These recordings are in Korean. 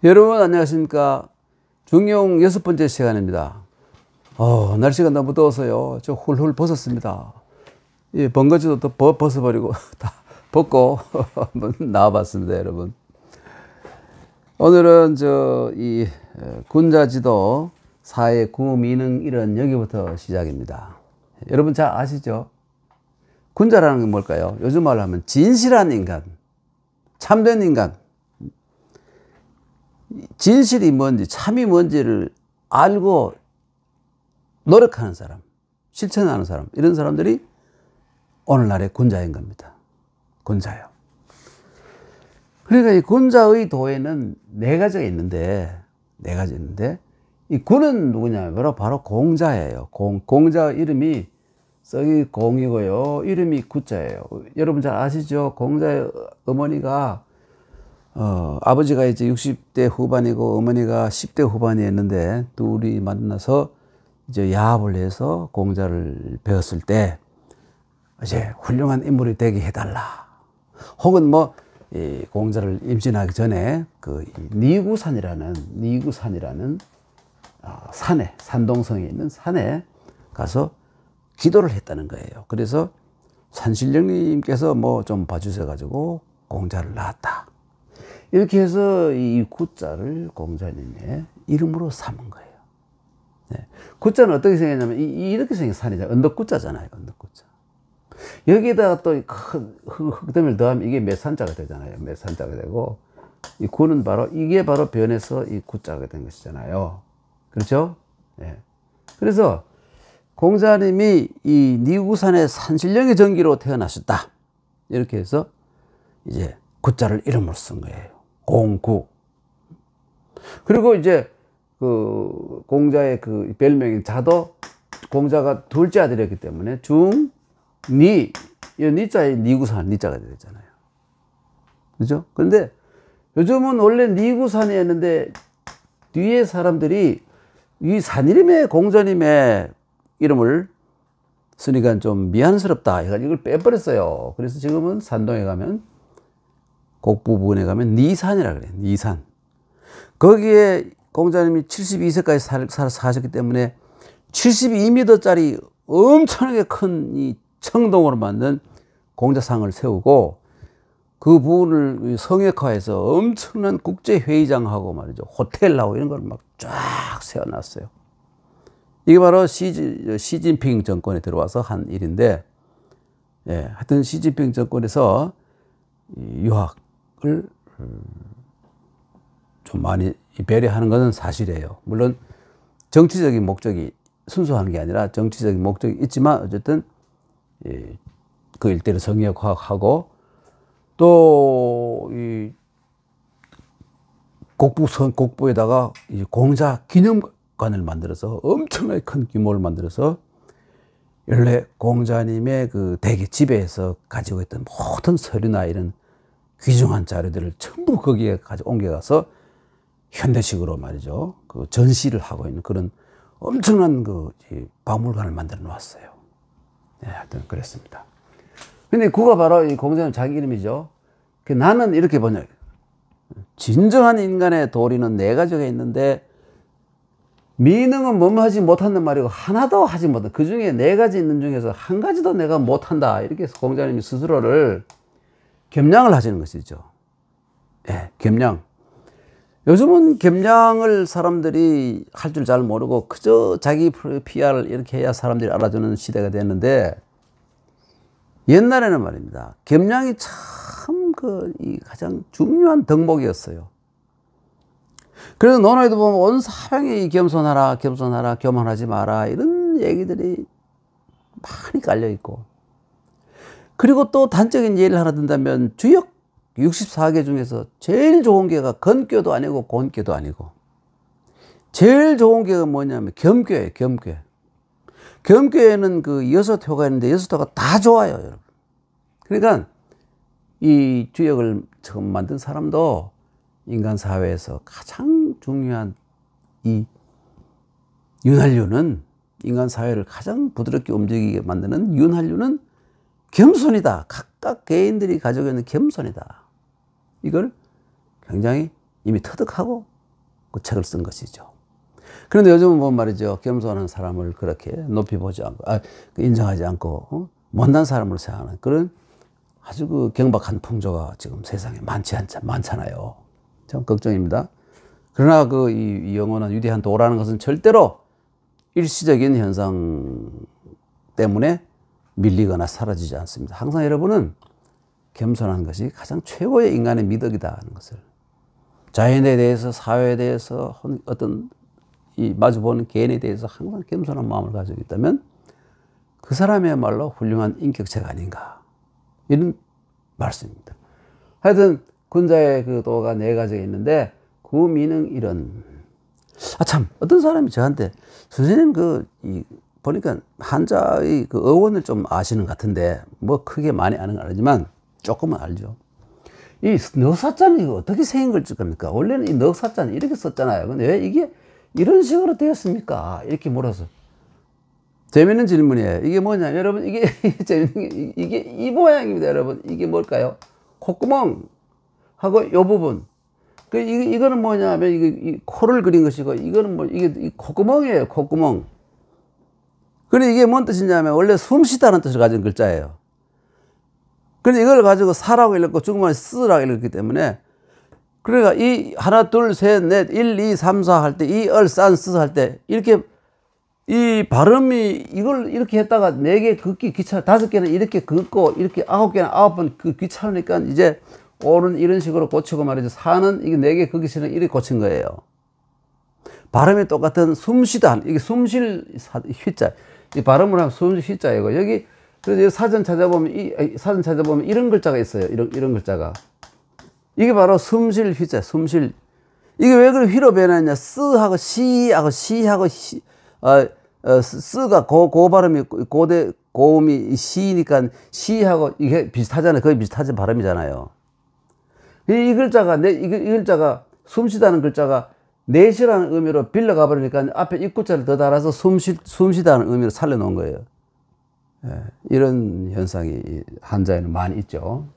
여러분 안녕하십니까. 중용 6번째 시간입니다. 날씨가 너무 더워서요. 저 훌훌 벗었습니다. 이 번거지도 또 벗어버리고 다 벗고 한번 나와봤습니다, 여러분. 오늘은 이 군자지도 사회 구미능 이런 여기부터 시작입니다. 여러분 잘 아시죠? 군자라는 게 뭘까요? 요즘 말로 하면 진실한 인간, 참된 인간. 진실이 뭔지, 참이 뭔지를 알고 노력하는 사람, 실천하는 사람, 이런 사람들이 오늘날의 군자인 겁니다. 군자요. 그러니까 이 군자의 도에는 네 가지가 있는데, 이 군은 누구냐면 바로 공자예요. 공자 이름이 썩이 공이고요. 이름이 구자예요. 여러분 잘 아시죠? 공자의 어머니가 아버지가 이제 60대 후반이고 어머니가 10대 후반이었는데 둘이 만나서 이제 야합을 해서 공자를 배웠을 때 이제 훌륭한 인물이 되게 해달라. 혹은 이 공자를 임신하기 전에 그 니구산이라는 산에, 산동성에 있는 산에 가서 기도를 했다는 거예요. 그래서 산신령님께서 좀 봐주셔가지고 공자를 낳았다. 이렇게 해서 이 구자를 공자님의 이름으로 삼은 거예요. 네. 구자는 어떻게 생겼냐면 이렇게 생긴 산이잖아요. 언덕구자잖아요. 언덕구자. 여기다가 또 큰 흙더미를 더하면 이게 몇 산자가 되잖아요. 몇 산자가 되고 이 구는 이게 바로 변해서 이 구자가 된 것이잖아요. 그렇죠? 네. 그래서 공자님이 이 니구산의 산신령의 전기로 태어나셨다. 이렇게 해서 이제 구자를 이름으로 쓴 거예요. 공구. 그리고 이제 그 공자의 그 별명인 자도 공자가 둘째 아들이었기 때문에 이 니자에 니구산 니자가 되잖아요. 그죠? 그런데 요즘은 원래 니구산이었는데 뒤에 사람들이 이 산 이름에 공자님의 이름을 쓰니까 좀 미안스럽다 해가지고 이걸 빼버렸어요. 그래서 지금은 산동에 가면 곡부 부근에 가면 니산이라 그래요. 니산. 거기에 공자님이 72세까지 사셨기 때문에 72m짜리 엄청나게 큰 이 청동으로 만든 공자상을 세우고 그 부분을 성역화해서 엄청난 국제회의장하고 말이죠. 호텔하고 이런 걸 막 쫙 세워놨어요. 이게 바로 시진핑 정권에 들어와서 한 일인데, 하여튼 시진핑 정권에서 유학을 좀 많이 배려하는 것은 사실이에요. 물론 정치적인 목적이 순수한 게 아니라 정치적인 목적이 있지만 어쨌든 그 일대를 성역화하고 또 이 곡부에다가 이 공자 기념관을 만들어서 엄청나게 큰 규모를 만들어서 원래 공자님의 그 대기 집에서 가지고 있던 모든 서류나 이런 귀중한 자료들을 전부 거기에 옮겨가서 현대식으로 말이죠. 그 전시를 하고 있는 그런 엄청난 그 박물관을 만들어 놓았어요. 네, 하여튼 그랬습니다. 근데 그가 바로 이 공자님 자기 이름이죠. 나는 이렇게 번역. 진정한 인간의 도리는 네 가지가 있는데 미능은 뭐하지 못한단 말이고 하나도 하지 못한다. 그 중에 네 가지 있는 중에서 한 가지도 내가 못한다. 이렇게 해서 공자님이 스스로를 겸양을 하시는 것이죠. 겸양. 요즘은 겸양을 사람들이 할 줄 잘 모르고 그저 자기 PR을 이렇게 해야 사람들이 알아주는 시대가 됐는데 옛날에는 말입니다. 겸양이 참 이 가장 중요한 덕목이었어요. 그래서 논어에도 보면 온 사방에 겸손하라, 교만하지 마라 이런 얘기들이 많이 깔려 있고 그리고 또 단적인 예를 하나 든다면 주역 64개 중에서 제일 좋은 개가 건교도 아니고 곤교도 아니고 제일 좋은 개가 뭐냐면 겸교예요. 겸교. 겸교에는 그 6효가 있는데 6효가 다 좋아요, 여러분. 그러니까 이 주역을 처음 만든 사람도 인간 사회에서 가장 중요한 이 윤활유는 인간 사회를 가장 부드럽게 움직이게 만드는 윤활유는 겸손이다. 각각 개인들이 가지고 있는 겸손이다. 이걸 굉장히 이미 터득하고 그 책을 쓴 것이죠. 그런데 요즘은 뭐 말이죠. 겸손한 사람을 그렇게 높이 보지 않고, 인정하지 않고, 못난 사람으로 생각하는 그런 아주 그 경박한 풍조가 지금 세상에 많잖아요. 참 걱정입니다. 그러나 이 영원한 위대한 도라는 것은 절대로 일시적인 현상 때문에 밀리거나 사라지지 않습니다. 항상 여러분은 겸손한 것이 가장 최고의 인간의 미덕이다 하는 것을, 자연에 대해서, 사회에 대해서, 어떤 이 마주보는 개인에 대해서 항상 겸손한 마음을 가지고 있다면 그 사람이야말로 훌륭한 인격체가 아닌가, 이런 말씀입니다. 하여튼 군자의 그 도가 4가지가 있는데 그 미는 이런, 참 어떤 사람이 저한테 선생님 보니까 한자의 그 어원을 좀 아시는 것 같은데, 뭐 크게 많이 아는 건 아니지만 조금은 알죠. 이 넉사자는 이거 어떻게 생긴 걸 겁니까? 원래는 이 넉사자는 이렇게 썼잖아요. 근데 왜 이게 이런 식으로 되었습니까? 이렇게 물어서. 재밌는 질문이에요. 이게 뭐냐, 여러분, 이게 재밌는 게, 이게 이 모양입니다, 여러분. 이게 뭘까요? 콧구멍 하고 요 부분. 이거는 뭐냐면, 이 코를 그린 것이고, 이거는 이게 콧구멍이에요, 콧구멍. 근데 이게 뭔 뜻이냐면, 원래 숨 쉬다는 뜻을 가진 글자예요. 근데 이걸 가지고 사라고 읽고 중국말에 쓰라고 읽기 때문에, 그러니까 이 하나, 둘, 셋, 넷, 1, 2, 3, 4 할 때, 이, 얼, 싼, 쓰 할 때, 이렇게 이 발음이 이걸 이렇게 했다가 4개 긋기 귀찮아, 5개는 이렇게 긋고, 이렇게 9개는 9번 귀찮으니까 이제 오는 이런 식으로 고치고 말이죠. 4는 이게 4개 긋기 싫으면 이렇게 고친 거예요. 발음이 똑같은 숨쉬다, 이게 숨쉴 휘자, 이 발음을 하면 숨쉴 휘자이고, 그래서 사전 찾아보면, 이런 글자가 있어요. 이런 글자가. 이게 바로 숨쉴 휘자, 숨쉴. 이게 왜 그렇게 휘로 변했냐? 쓰하고 시하고 쓰가 고 발음이, 고음이 시니까 시하고 이게 비슷하잖아요. 거의 비슷하지 발음이잖아요. 이 글자가 숨쉬다는 글자가 넷이라는 의미로 빌려가 버리니까 앞에 입구자를 더 달아서 숨쉬다는 의미로 살려놓은 거예요. 이런 현상이 한자에는 많이 있죠.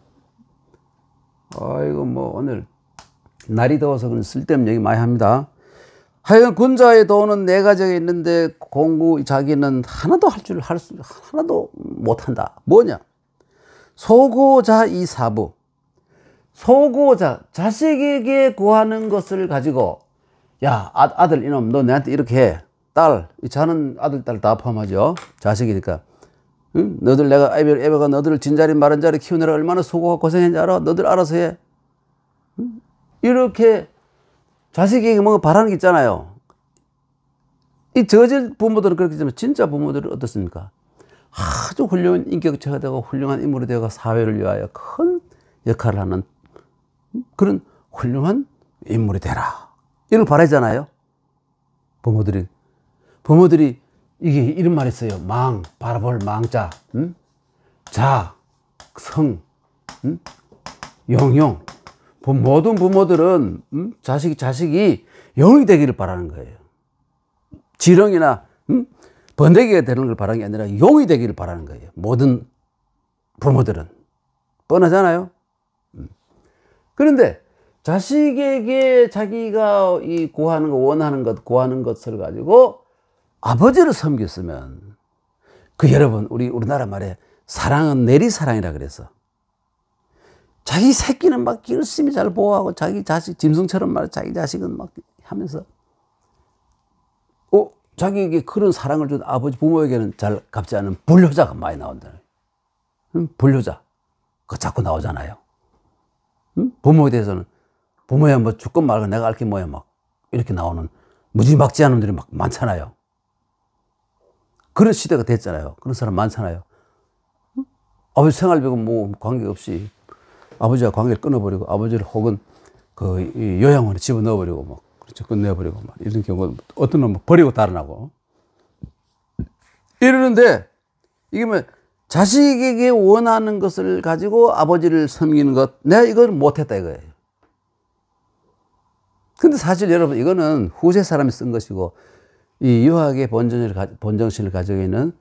이거 뭐 오늘 날이 더워서 그런 쓸데없는 얘기 많이 합니다. 하여간 군자의 도는 4가지가 있는데 자기는 하나도 못한다. 뭐냐? 소고자 이 사부. 소고자, 자식에게 구하는 것을 가지고, 야, 아들 이놈 너 내한테 이렇게 해. 딸, 자는 아들 딸 다 포함하죠. 자식이니까. 응? 내가 애비가 너들을 진자리 마른자리 키우느라 얼마나 수고하고 고생했는지 알아? 너들 알아서 해. 응? 이렇게 자식에게 뭔가 바라는 게 있잖아요. 이 저질 부모들은 그렇게 되면 진짜 부모들은 어떻습니까? 아주 훌륭한 인격체가 되고 훌륭한 인물이 되고 사회를 위하여 큰 역할을 하는 그런 훌륭한 인물이 되라, 이런 걸 바라잖아요. 부모들이 이게 이런 말이 있어요. 바라볼 망자, 자, 성, 영용. 모든 부모들은 자식이 영이 되기를 바라는 거예요. 지렁이나 번데기가 되는 걸 바라는 게 아니라 용이 되기를 바라는 거예요. 모든 부모들은. 뻔하잖아요. 그런데 자식에게 자기가 원하는 것을 가지고 아버지를 섬겼으면, 여러분, 우리나라 말에 사랑은 내리사랑이라 그래서, 자기 새끼는 막 열심히 잘 보호하고 자기 자식 짐승처럼 자기 자식은 막 하면서, 자기에게 그런 사랑을 준 아버지 부모에게는 잘 갚지 않은 불효자가 많이 나온다. 불효자 그거 자꾸 나오잖아요. 부모에 대해서는, 부모야 뭐 죽건 말건 내가 알 게 뭐야 막 이렇게 나오는 무지막지한 놈들이 막 많잖아요. 그런 시대가 됐잖아요. 그런 사람 많잖아요. 아버지 생활비고 뭐 관계없이 아버지와 관계를 끊어버리고, 아버지를 혹은 요양원에 집어넣어버리고 막, 그렇죠. 끝내버리고 막, 이런 경우, 어떤 놈은 버리고 달아나고. 이러는데, 이게 뭐, 자식에게 원하는 것을 가지고 아버지를 섬기는 것, 내가 이걸 못했다 이거예요. 근데 사실 여러분, 이거는 후세 사람이 쓴 것이고, 이 유학의 본정신을 가지고 있는,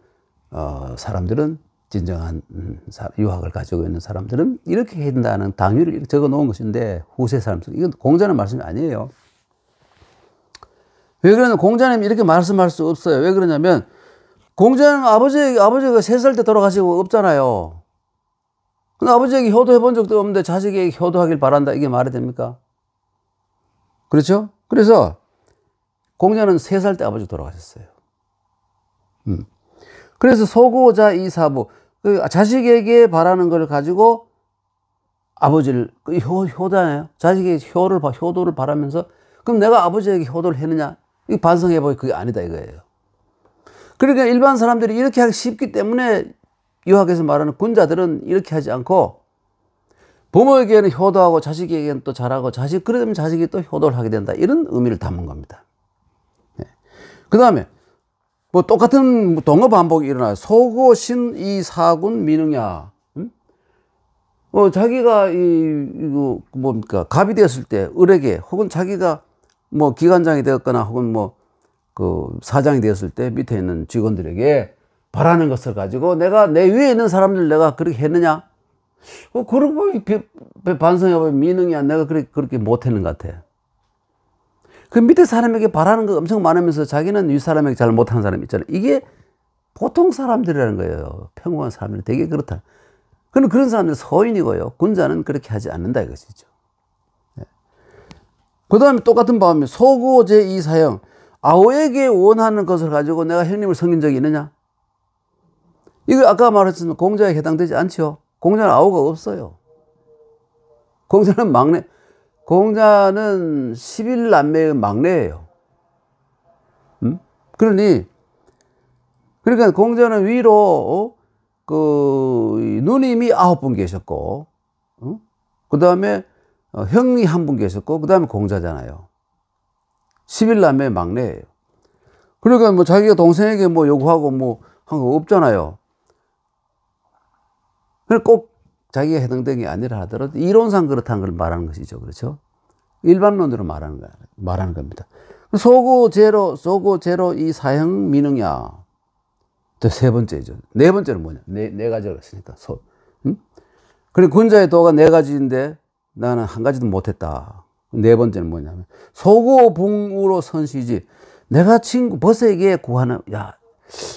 사람들은, 진정한 유학을 가지고 있는 사람들은 이렇게 해야 된다는 당위를 적어 놓은 것인데, 후세 사람들, 이건 공자는 말씀이 아니에요. 왜 그러냐면 공자님이 이렇게 말씀할 수 없어요. 왜 그러냐면 공자는 아버지가 3살 때 돌아가시고 없잖아요. 근데 아버지에게 효도해 본 적도 없는데 자식에게 효도하길 바란다. 이게 말이 됩니까? 그렇죠? 그래서 공자는 3살 때 아버지 돌아가셨어요. 그래서 소고자 이사부, 자식에게 바라는 걸 가지고 아버지를, 효도하네요. 자식에게 효도를 바라면서, 그럼 내가 아버지에게 효도를 했느냐? 이거 반성해보니 그게 아니다 이거예요. 그러니까 일반 사람들이 이렇게 하기 쉽기 때문에 유학에서 말하는 군자들은 이렇게 하지 않고 부모에게는 효도하고 자식에게는 또 잘하고 그러면 자식이 또 효도를 하게 된다. 이런 의미를 담은 겁니다. 네. 그 다음에 뭐 똑같은 동어 반복이 일어나요. 소고 신이사군 민흥야. 자기가 이거 뭡니까 갑이 되었을 때 을에게 혹은 자기가 뭐 기관장이 되었거나 혹은 뭐 그 사장이 되었을 때 밑에 있는 직원들에게 바라는 것을 가지고 내가 내 위에 있는 사람들 내가 그렇게 했느냐? 그러고 보면 반성해보면 민흥이야. 내가 그렇게 못했는 것 같아. 그 밑에 사람에게 바라는 거 엄청 많으면서 자기는 위 사람에게 잘 못하는 사람 있잖아요. 이게 보통 사람들이라는 거예요. 평범한 사람들 되게 그렇다. 그런 사람들은 서인이고요. 군자는 그렇게 하지 않는다 이것이죠. 네. 그 다음에 똑같은 마음이 소고제 이사형. 아우에게 원하는 것을 가지고 내가 형님을 섬긴 적이 있느냐? 이거 아까 말했지만 공자에 해당되지 않죠. 공자는 아우가 없어요. 공자는 막내. 공자는 11남매의 막내예요. 그러니까 공자는 위로 누님이 9분 계셨고, 그 다음에 형이 1분 계셨고, 그 다음에 공자잖아요. 11남매의 막내예요. 그러니까 뭐 자기가 동생에게 뭐 요구하고 뭐 한 거 없잖아요. 꼭 자기가 해당된 게 아니라 하더라도 이론상 그렇다는 걸 말하는 것이죠. 그렇죠? 일반론으로 말하는 겁니다. 소고제로 이 사형 민흥야. 또 3번째죠. 4번째는 뭐냐? 네 가지가 있으니까. 그리고 군자의 도가 4가지인데 나는 1가지도 못했다. 4번째는 뭐냐면 소고붕으로 선시지. 내가 버스에게 구하는, 야,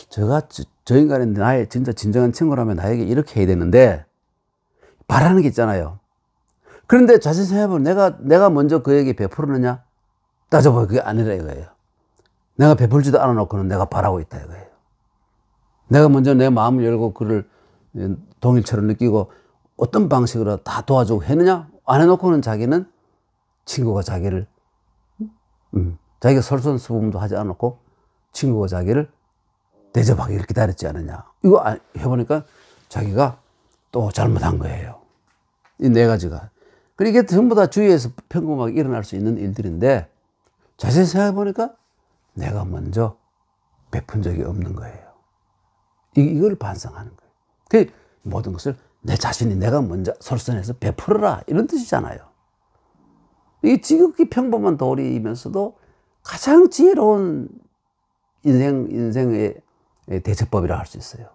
저 인간은 나의 진짜 진정한 친구라면 나에게 이렇게 해야 되는데 바라는 게 있잖아요. 그런데 자세히 생각해보면 내가 먼저 그에게 베풀었느냐? 따져보면 그게 아니라 이거예요. 내가 베풀지도 않아놓고는 내가 바라고 있다 이거예요. 내가 먼저 내 마음을 열고 그를 동일처럼 느끼고 어떤 방식으로 다 도와주고 했느냐? 안 해놓고는 자기는 친구가 자기를 자기가 설선수범도 하지 않았고 친구가 자기를 대접하기를 기다렸지 않느냐. 이거 해보니까 자기가 또 잘못한 거예요. 이 4가지가. 그러니까 이게 전부 다 주위에서 평범하게 일어날 수 있는 일들인데 자세히 생각해보니까 내가 먼저 베푼 적이 없는 거예요. 이걸 반성하는 거예요. 그 모든 것을 내 자신이 내가 먼저 설선해서 베풀어라 이런 뜻이잖아요. 이게 지극히 평범한 도리이면서도 가장 지혜로운 인생의 대처법이라 할 수 있어요.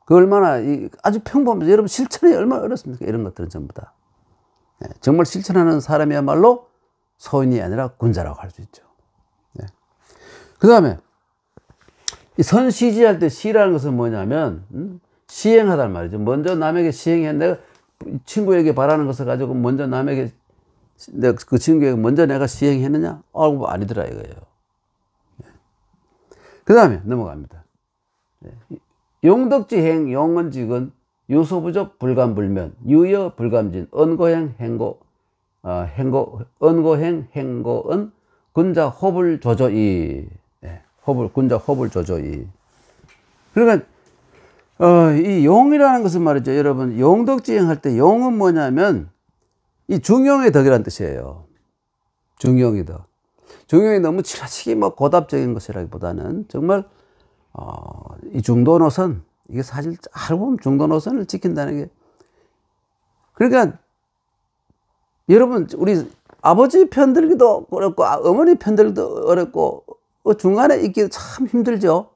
그 얼마나 아주 평범해서 여러분 실천이 얼마나 어렵습니까? 이런 것들은 전부 다. 정말 실천하는 사람이야말로 소인이 아니라 군자라고 할 수 있죠. 그 다음에 이 선시지할 때 시라는 것은 뭐냐면 시행하단 말이죠. 먼저 남에게 시행해. 내가 친구에게 바라는 것을 가지고 먼저 남에게 그 친구에게 먼저 내가 시행했느냐? 아니더라 이거예요. 그 다음에 넘어갑니다. 용덕지행, 용언직은 유소부족 불감불면, 유여 불감진, 언고행, 언고행, 행고은, 군자 호불조조이. 군자 호불조조이. 그러니까, 이 용이라는 것은 말이죠. 여러분, 용덕지행 할 때 용은 뭐냐면, 이 중용의 덕이라는 뜻이에요. 중용의 덕. 중용이 너무 지나치게 뭐 고답적인 것이라기보다는 정말 이 중도 노선, 이게 사실 알고 보면 중도 노선을 지킨다는 게, 그러니까 여러분 우리 아버지 편들기도 어렵고 어머니 편들기도 어렵고 중간에 있기도 참 힘들죠.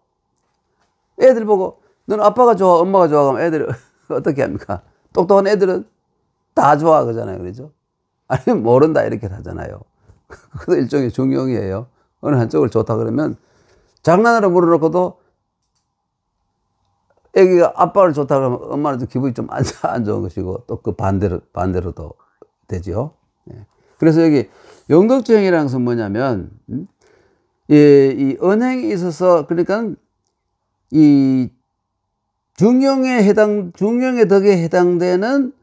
애들 보고 너는 아빠가 좋아 엄마가 좋아 그러면 애들이 어떻게 합니까? 똑똑한 애들은 다 좋아 그러잖아요. 그렇죠? 아니면 모른다 이렇게 하잖아요. 그것도 일종의 중용이에요. 어느 한쪽을 좋다 그러면 장난으로 물어놓고도 애기가 아빠를 좋다 그러면 엄마는 좀 기분이 좀 안 좋은 것이고 또 그 반대로도 되죠. 예. 그래서 여기 용덕주행이라는 것은 뭐냐면, 이 언행에 있어서, 그러니까 이 중용의 덕에 해당되는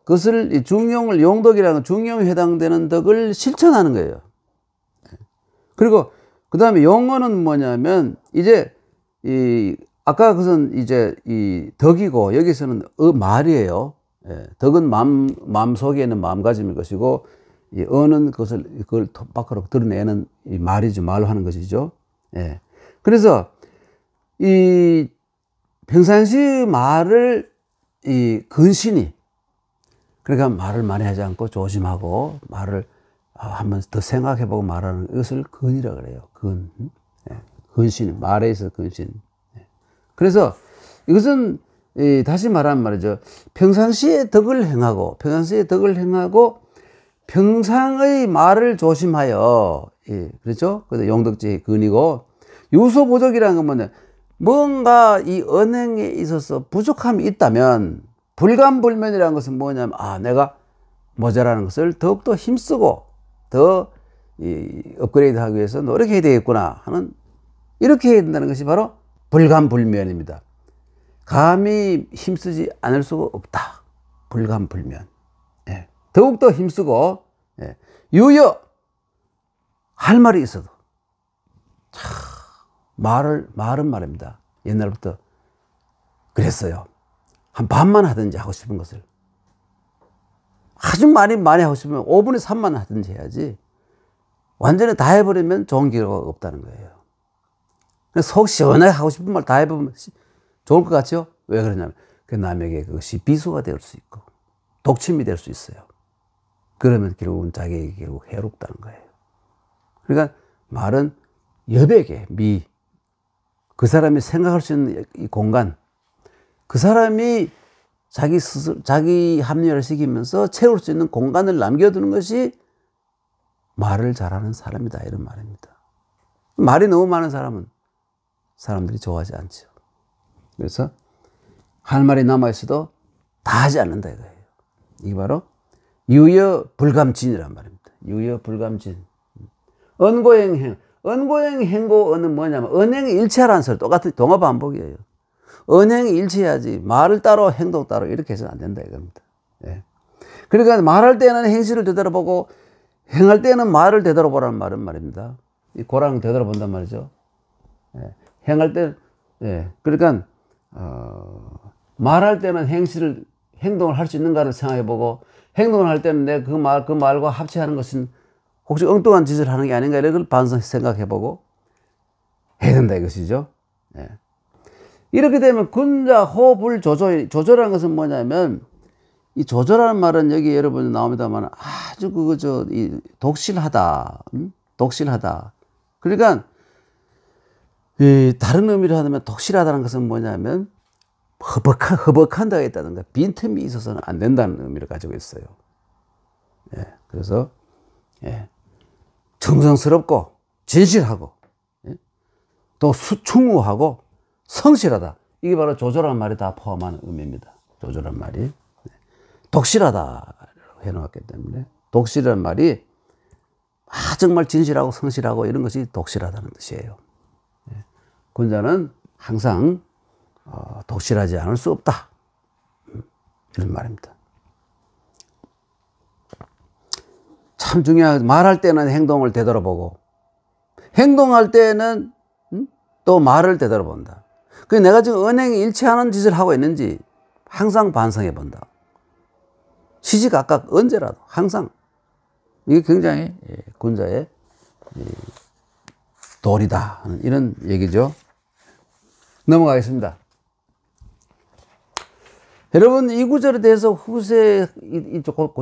그것을, 이 중용을, 용덕이라는 중용에 해당되는 덕을 실천하는 거예요. 그리고 그 다음에 용어는 뭐냐면, 이제 아까 그것은 이제 이 덕이고, 여기서는 말이에요. 예, 덕은 마음 속에 있는 마음가짐일 것이고, 이 어는 그걸 밖으로 드러내는 이 말이죠. 말로 하는 것이죠. 예. 그래서 이 평상시 말을 이 근신이, 그러니까 말을 많이 하지 않고 조심하고 말을 한번 더 생각해보고 말하는 이것을 근이라 그래요. 근. 예. 근신, 말에 있어서 근신. 예. 그래서 이것은 다시 말하면 말이죠. 평상시에 덕을 행하고 평상의 말을 조심하여, 예, 그렇죠? 그래서 용덕지 근이고, 유소부족이라는 건 뭐냐, 뭔가 이 언행에 있어서 부족함이 있다면, 불감불면이라는 것은 뭐냐면, 내가 모자라는 것을 더욱더 힘쓰고 더 업그레이드 하기 위해서 노력해야 되겠구나 하는, 이렇게 해야 된다는 것이 바로 불감불면입니다. 감히 힘쓰지 않을 수가 없다. 불감불면. 예. 더욱더 힘쓰고, 예. 유여, 할 말이 있어도, 말은 말입니다. 옛날부터 그랬어요. 한 반만 하든지 하고 싶은 것을. 아주 많이 하고 싶으면 5분에 3만 하든지 해야지. 완전히 다 해버리면 좋은 결과가 없다는 거예요. 속 시원하게 하고 싶은 말 다 해보면 좋을 것 같죠? 왜 그러냐면, 그 남에게 그것이 비수가 될 수 있고, 독침이 될 수 있어요. 그러면 결국은 자기에게 결국 해롭다는 거예요. 그러니까 말은 여백에 그 사람이 생각할 수 있는 이 공간, 그 사람이 자기 합리화를 시키면서 채울 수 있는 공간을 남겨두는 것이 말을 잘하는 사람이다, 이런 말입니다. 말이 너무 많은 사람은 사람들이 좋아하지 않죠. 그래서 할 말이 남아있어도 다 하지 않는다 이거예요. 이게 바로 유여불감진이란 말입니다. 유여불감진. 언고행고,는 뭐냐면 언행이 일치하라는 소리, 똑같은 동화 반복이에요. 언행이 일치해야지 말을 따로 행동 따로 이렇게 해서는 안 된다 이겁니다. 예. 그러니까 말할 때는 행실을 되돌아보고 행할 때는 말을 되돌아보라는 말은 말입니다. 이 고랑을 되돌아본단 말이죠. 예. 행할 때, 예. 그러니까 말할 때는 행동을 할 수 있는가를 생각해보고, 행동을 할 때는 내가 그 말과 합치하는 것은 혹시 엉뚱한 짓을 하는 게 아닌가, 이런 걸 생각해보고 해야 된다 이것이죠. 예. 이렇게 되면 군자 호불 조조라는 것은 뭐냐면, 이 조조라는 말은 여기 여러분 나옵니다만 아주 독실하다. 독실하다. 그러니까 다른 의미로 하면 독실하다는 것은 뭐냐면 허벅한다가 있다든가 빈틈이 있어서는 안 된다는 의미를 가지고 있어요. 예. 그래서 정성스럽고 진실하고, 또 충우하고 성실하다. 이게 바로 조조란 말이 다 포함하는 의미입니다. 조조란 말이. 독실하다 해놓았기 때문에, 독실이라는 말이 정말 진실하고 성실하고 이런 것이 독실하다는 뜻이에요. 군자는 항상 독실하지 않을 수 없다, 이런 말입니다. 참 중요한, 말할 때는 행동을 되돌아보고 행동할 때는 또 말을 되돌아본다. 내가 지금 언행이 일치하는 짓을 하고 있는지 항상 반성해 본다. 시시각각 언제라도 항상. 이게 굉장히 군자의 도리다 하는 이런 얘기죠. 넘어가겠습니다. 여러분, 이 구절에 대해서 후세,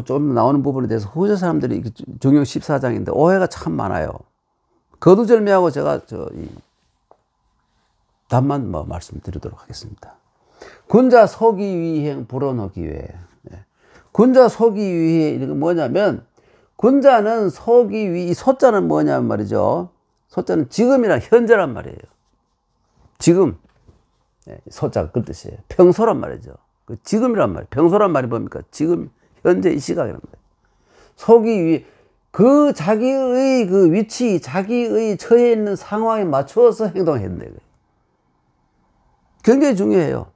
좀 나오는 부분에 대해서 후세 사람들이 중용 14장인데 오해가 참 많아요. 거두절미하고 제가 답만 말씀드리도록 하겠습니다. 군자 속이 위행 불언하기 위해. 군자 속이 위해, 이게 뭐냐면, 군자는 소기 위, 이 소자는 뭐냐면 말이죠. 소자는 지금이란 현재란 말이에요. 지금. 소자가 그 뜻이에요. 평소란 말이죠. 그 지금이란 말이에요. 평소란 말이 뭡니까? 지금, 현재 이 시각이란 말이에요. 소기 위, 그 자기의 그 위치, 자기의 처해 있는 상황에 맞추어서 행동했는데. 굉장히 중요해요.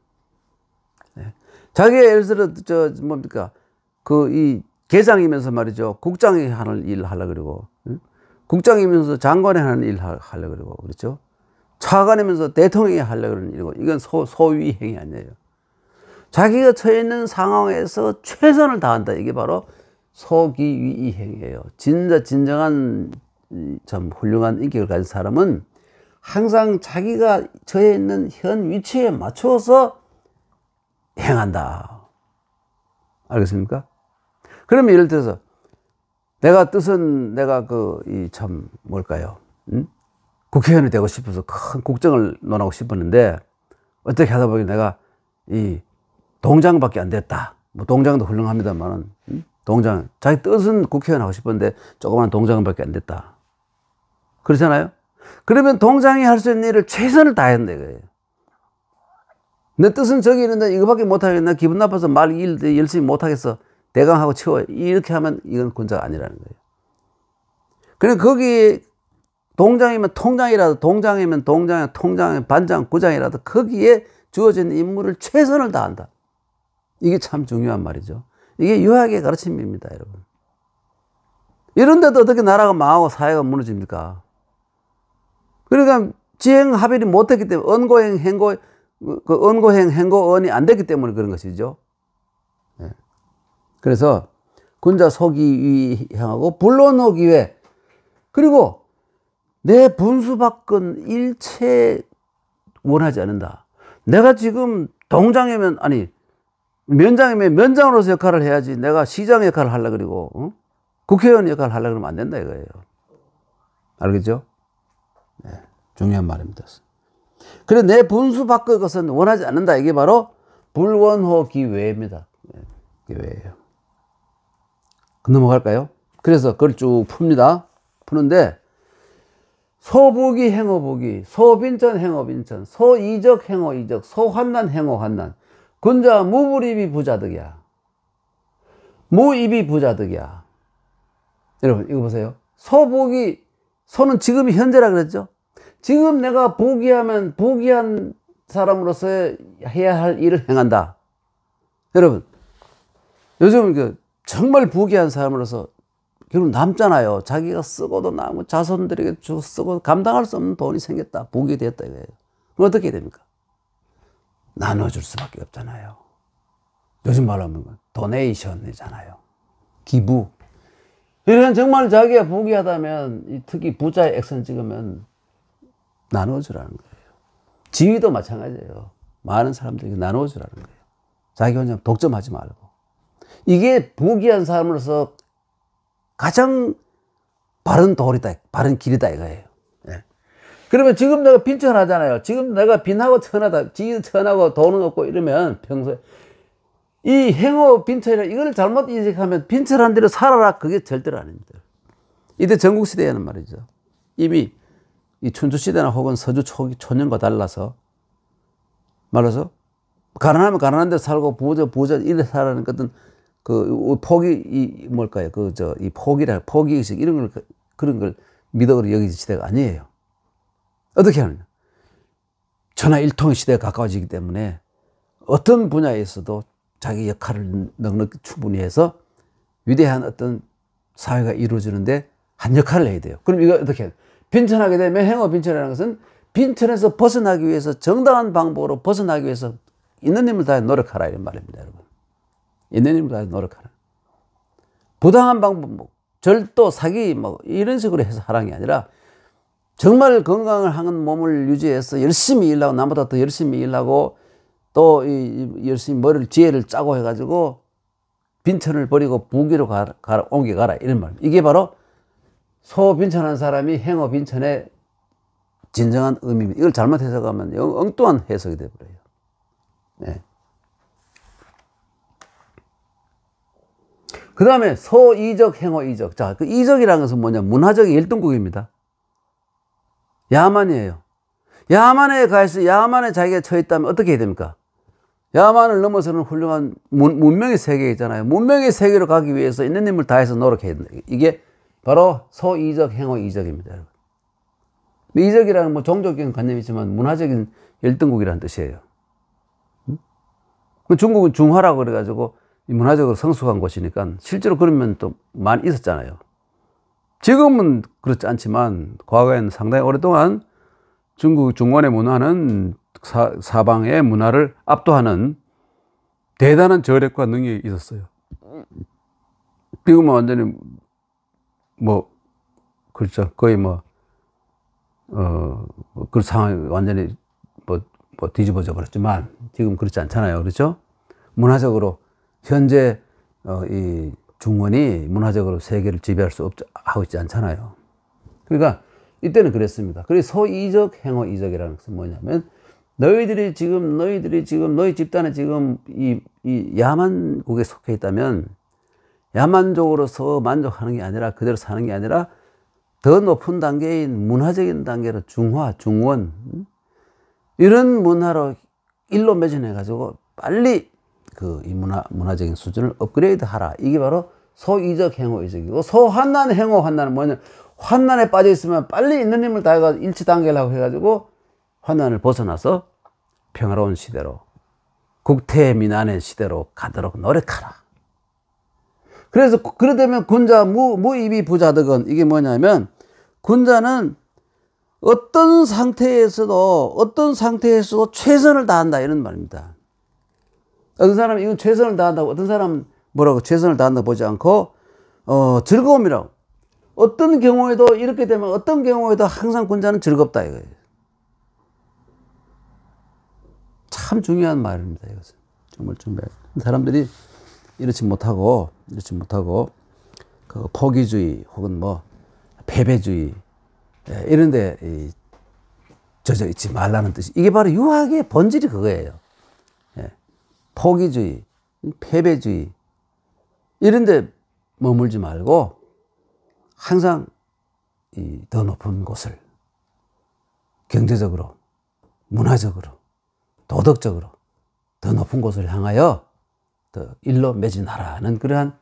자기가 예를 들어, 뭡니까? 이 계장이면서 말이죠. 국장이 하는 일 하려고 그러고, 국장이면서 장관이 하는 일 하려고 그러고, 그렇죠? 차관이면서 대통령이 하려고 그러는 일이고, 이건 소위행위 아니에요. 자기가 처해 있는 상황에서 최선을 다한다. 이게 바로 소기위행이에요. 진정한 참 훌륭한 인격을 가진 사람은 항상 자기가 처해 있는 현 위치에 맞추어서 행한다. 알겠습니까? 그러면 예를 들어서 내가 뭘까요? 국회의원이 되고 싶어서 큰 국정을 논하고 싶었는데 어떻게 하다 보니 내가 이 동장밖에 안 됐다. 뭐 동장도 훌륭합니다만은 동장, 자기 뜻은 국회의원 하고 싶었는데 조그만 동장밖에 안 됐다. 그렇잖아요? 그러면 동장이 할 수 있는 일을 최선을 다했는데 이거예요. 내 뜻은 저기 있는데 이거밖에 못하겠나? 기분 나빠서 일 열심히 못하겠어. 대강하고 치워. 이렇게 하면 이건 군자가 아니라는 거예요. 그냥 거기 동장이면 통장이라도, 동장이면 동장, 통장이면 반장, 구장이라도 거기에 주어진 임무를 최선을 다한다. 이게 참 중요한 말이죠. 이게 유학의 가르침입니다, 여러분. 이런데도 어떻게 나라가 망하고 사회가 무너집니까? 그러니까 지행합의를 못했기 때문에 언고행, 행고, 언고행, 행고, 언이 안 됐기 때문에 그런 것이죠. 네. 그래서 군자 소기위행하고 불론호기회, 그리고 내 분수밖은 일체 원하지 않는다. 내가 지금 동장이면, 아니 면장이면 면장으로서 역할을 해야지 내가 시장 역할을 하려고 그러고 국회의원 역할을 하려고 그러면 안 된다 이거예요. 알겠죠? 네, 중요한 말입니다. 그래 내 분수 밖의 것은 원하지 않는다. 이게 바로 불원호기외입니다. 네, 기외예요. 넘어갈까요? 그래서 그걸 쭉 풉니다. 푸는데 소부기 행어부기, 소빈천 행어빈천, 소이적 행어이적, 소환난 행어환난. 군자 무불입이 부자득이야. 무입이 부자득이야. 여러분 이거 보세요. 소부기, 소는 지금이 현재라 그랬죠. 지금 내가 부귀하면 부귀한 사람으로서 해야 할 일을 행한다. 여러분 요즘 정말 부귀한 사람으로서 결국 남잖아요. 자기가 쓰고도 남고 자손들에게 쓰고 감당할 수 없는 돈이 생겼다. 부귀됐다 이거예요. 그럼 어떻게 됩니까? 나눠줄 수밖에 없잖아요. 요즘 말로 하면 도네이션이잖아요. 기부. 그러니까 정말 자기가 부귀하다면 특히 부자의 액션 찍으면 나눠주라는 거예요. 지위도 마찬가지예요. 많은 사람들에게 나눠주라는 거예요. 자기 혼자 독점하지 말고. 이게 부귀한 사람으로서 가장 바른 도리다, 바른 길이다 이거예요. 네. 그러면 지금 내가 빈천하잖아요. 지금 내가 빈하고 천하다, 지도 천하고 돈은 없고 이러면 평소에 이 행어 빈천이라 이걸 잘못 인식하면 빈천한 대로 살아라. 그게 절대로 아닙니다. 이때 전국시대에는 말이죠. 이미 이 춘추시대나 혹은 서주 초년과 달라서 말해서 가난하면 가난한 데 살고 부자 이래 살아라는 것은 뭘까요? 이 포기의식 그런 걸 미덕으로 여기지 시대가 아니에요. 어떻게 하느냐? 천하일통의 시대가 가까워지기 때문에 어떤 분야에서도 자기 역할을 넉넉히 충분히 해서 위대한 어떤 사회가 이루어지는데 한 역할을 해야 돼요. 그럼 이거 어떻게 해요? 빈천하게 되면 행어 빈천이라는 것은 빈천에서 벗어나기 위해서 정당한 방법으로 벗어나기 위해서 있는 힘을 다해 노력하라 이런 말입니다, 여러분. 있는 힘을 다해 노력하라. 부당한 방법, 절도, 사기 이런 식으로 해서 하라는 게 아니라 정말 건강을 하는 몸을 유지해서 열심히 일하고 남보다 더 열심히 일하고 또 열심히 지혜를 짜고 해가지고 빈천을 버리고 부귀로 옮겨가라 이런 말. 이게 바로 소빈천한 사람이 행어 빈천의 진정한 의미입니다. 이걸 잘못 해석하면 엉뚱한 해석이 되어버려요. 네. 그 다음에 소이적, 행어이적. 자, 그 이적이라는 것은 뭐냐? 문화적인 열등국입니다. 야만이에요. 야만에 가서 야만에 자기가 처했다면 어떻게 해야 됩니까? 야만을 넘어서는 훌륭한 문명의 세계 있잖아요. 문명의 세계로 가기 위해서 있는 힘을 다해서 노력해야 된다. 이게 바로 소이적, 행어이적입니다. 여러분. 이적이라는 뭐 종족적인 관념이 있지만 문화적인 열등국이라는 뜻이에요. 중국은 중화라고 그래가지고 문화적으로 성숙한 곳이니까 실제로 그러면 또 많이 있었잖아요. 지금은 그렇지 않지만 과거에는 상당히 오랫동안 중국 중원의 문화는 사방의 문화를 압도하는 대단한 저력과 능력이 있었어요. 지금은 완전히 그렇죠. 거의 그 상황이 완전히 뒤집어져 버렸지만 지금 그렇지 않잖아요. 그렇죠? 문화적으로 현재 이 중원이 문화적으로 세계를 지배할 수 하고 있지 않잖아요. 그러니까 이때는 그랬습니다. 그래서 소이적, 행어이적이라는 것은 뭐냐면 너희 집단에 지금 이 야만국에 속해 있다면 야만족으로서 만족하는 게 아니라 그대로 사는 게 아니라 더 높은 단계인 문화적인 단계로 중화, 중원 이런 문화로 일로 매진해 가지고 빨리 이 문화적인 수준을 업그레이드 하라. 이게 바로 소이적, 행어이적이고 소환난, 행어환난은 뭐냐? 환난에 빠져 있으면 빨리 있는 힘을 다해서 일치 단계라고 해가지고 환난을 벗어나서 평화로운 시대로 국태민안의 시대로 가도록 노력하라. 그래서 그러다면 군자 무이비 부자득은 이게 뭐냐면 군자는 어떤 상태에서도 최선을 다한다 이런 말입니다. 어떤 사람은 이건 최선을 다한다고, 어떤 사람은 뭐라고 최선을 다한다고 보지 않고 즐거움이라고. 어떤 경우에도 이렇게 되면 어떤 경우에도 항상 군자는 즐겁다 이거예요. 참 중요한 말입니다. 이것은 정말 중요해요. 사람들이 이렇지 못하고 그 포기주의 혹은 패배주의 이런데 젖어 있지 말라는 뜻이 이게 바로 유학의 본질이 그거예요. 포기주의, 패배주의 이런데 머물지 말고 항상 더 높은 곳을 경제적으로, 문화적으로, 도덕적으로 더 높은 곳을 향하여 더 일로 매진하라는 그러한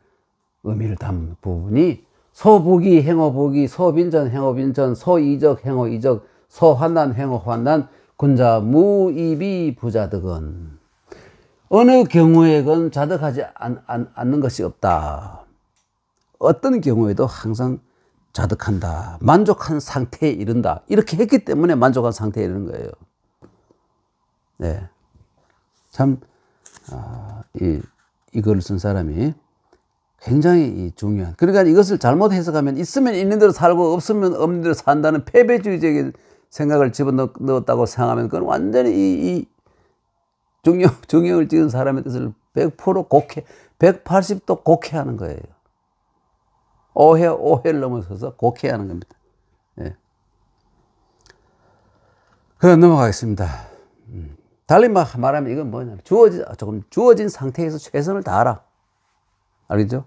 의미를 담은 부분이 소부기, 행어부기, 소빈전, 행어빈전, 소이적, 행어이적, 소환난, 행어환난, 군자 무이비 부자득은 어느 경우에건 자득하지 않는 것이 없다. 어떤 경우에도 항상 자득한다. 만족한 상태에 이른다. 이렇게 했기 때문에 만족한 상태에 이르는 거예요. 네. 참, 이걸 쓴 사람이 굉장히 중요한. 그러니까 이것을 잘못 해석하면 있으면 있는 대로 살고 없으면 없는 대로 산다는 패배주의적인 생각을 집어넣었다고 생각하면 그건 완전히 이 중형을 찍은 사람의 뜻을 100% 180도 곡해하는 거예요. 오해를 넘어서서 곡해하는 겁니다. 예. 그럼 넘어가겠습니다. 달리 말하면 이건 뭐냐면 주어진 상태에서 최선을 다하라. 알겠죠?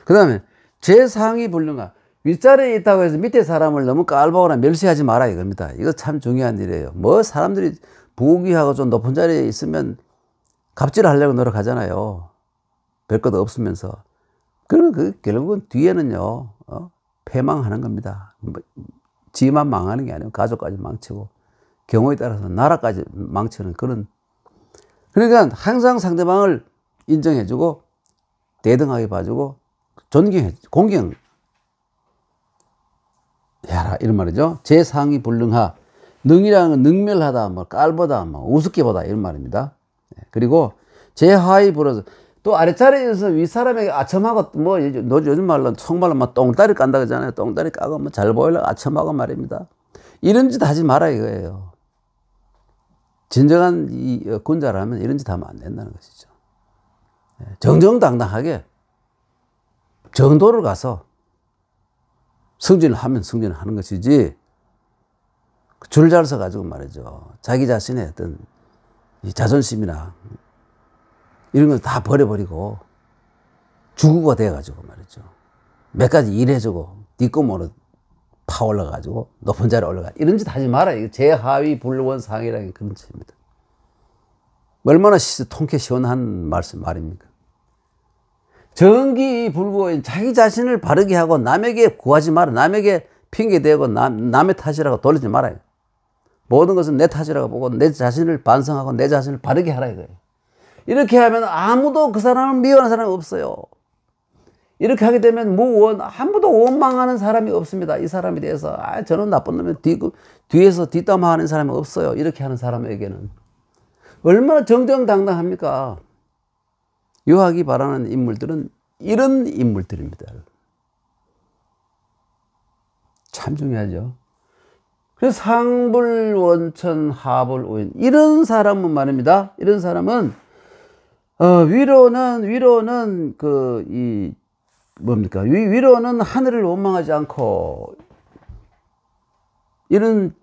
그 다음에 제상이 불능하. 윗자리에 있다고 해서 밑에 사람을 너무 깔보거나 멸시하지 마라 이겁니다. 이거 참 중요한 일이에요. 사람들이 부귀하고 좀 높은 자리에 있으면 갑질하려고 노력하잖아요. 별것 없으면서. 그러면 결국은 뒤에는요, 패망하는 겁니다. 지만 망하는 게 아니고 가족까지 망치고 경우에 따라서 나라까지 망치는 그런. 그러니까 항상 상대방을 인정해주고 대등하게 봐주고 공경해라 이런 말이죠. 제상이 불능하. 능이라는 건 능멸하다, 깔보다, 우습게 보다 이런 말입니다. 그리고 제하이 불어서 또 아랫자리에서 윗사람에게 아첨하고 요즘 말로 속말로 똥다리 깐다 그러잖아요. 똥다리 까고 잘 보이려고 아첨하고 말입니다. 이런 짓 하지 마라 이거예요. 진정한 이 군자라면 이런 짓 하면 안 된다는 것이죠. 정정당당하게 정도를 가서 승진을 하면 승진을 하는 것이지 줄 잘 서가지고 말이죠. 자기 자신의 어떤 이 자존심이나 이런 걸 다 버려버리고 주구가 돼가지고 말이죠. 몇 가지 일해주고, 뒷꿈으로 파 올라가지고, 높은 자리에 올라가. 이런 짓 하지 마라. 이거 제하위 불원상이라는 게 그런 짓입니다. 얼마나 통쾌 시원한 말입니까? 정기불구인 자기 자신을 바르게 하고 남에게 구하지 마라. 남에게 핑계대고 남의 탓이라고 돌리지 말아요. 모든 것은 내 탓이라고 보고 내 자신을 반성하고 내 자신을 바르게 하라 이거예요. 이렇게 하면 아무도 그 사람을 미워하는 사람이 없어요. 이렇게 하게 되면 아무도 원망하는 사람이 없습니다. 이 사람에 대해서 저는 나쁜 놈이 뒤에서 뒷담화하는 사람이 없어요. 이렇게 하는 사람에게는 얼마나 정정당당합니까? 유하기 바라는 인물들은 이런 인물들입니다. 참 중요하죠. 그래서 상불원천 하불우인 이런 사람은 말입니다. 이런 사람은 위로는 뭡니까? 위로는 하늘을 원망하지 않고 이런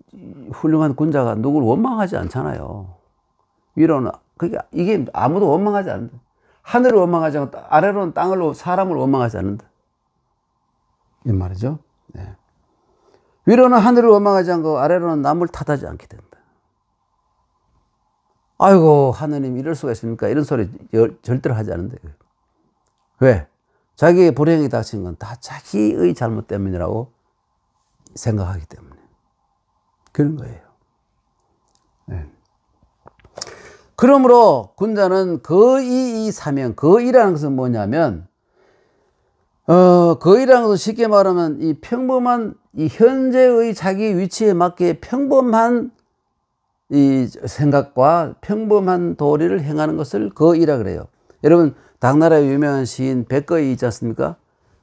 훌륭한 군자가 누구를 원망하지 않잖아요. 위로는 이게 아무도 원망하지 않는다. 하늘을 원망하지 않고 아래로는 사람을 원망하지 않는다. 이 말이죠. 네. 위로는 하늘을 원망하지 않고 아래로는 남을 탓하지 않게 된다. 아이고 하느님 이럴 수가 있습니까? 이런 소리 절대로 하지 않는다. 왜? 자기의 불행이 닥친 건 다 자기의 잘못 때문이라고 생각하기 때문에 그런 거예요. 네. 그러므로 군자는 거의 이 사명, 거의라는 것은 뭐냐면 거의라는 것은 쉽게 말하면 이 평범한 이 현재의 자기 위치에 맞게 평범한 이 생각과 평범한 도리를 행하는 것을 거의라 그래요. 여러분 당나라의 유명한 시인 백거이 있지 않습니까?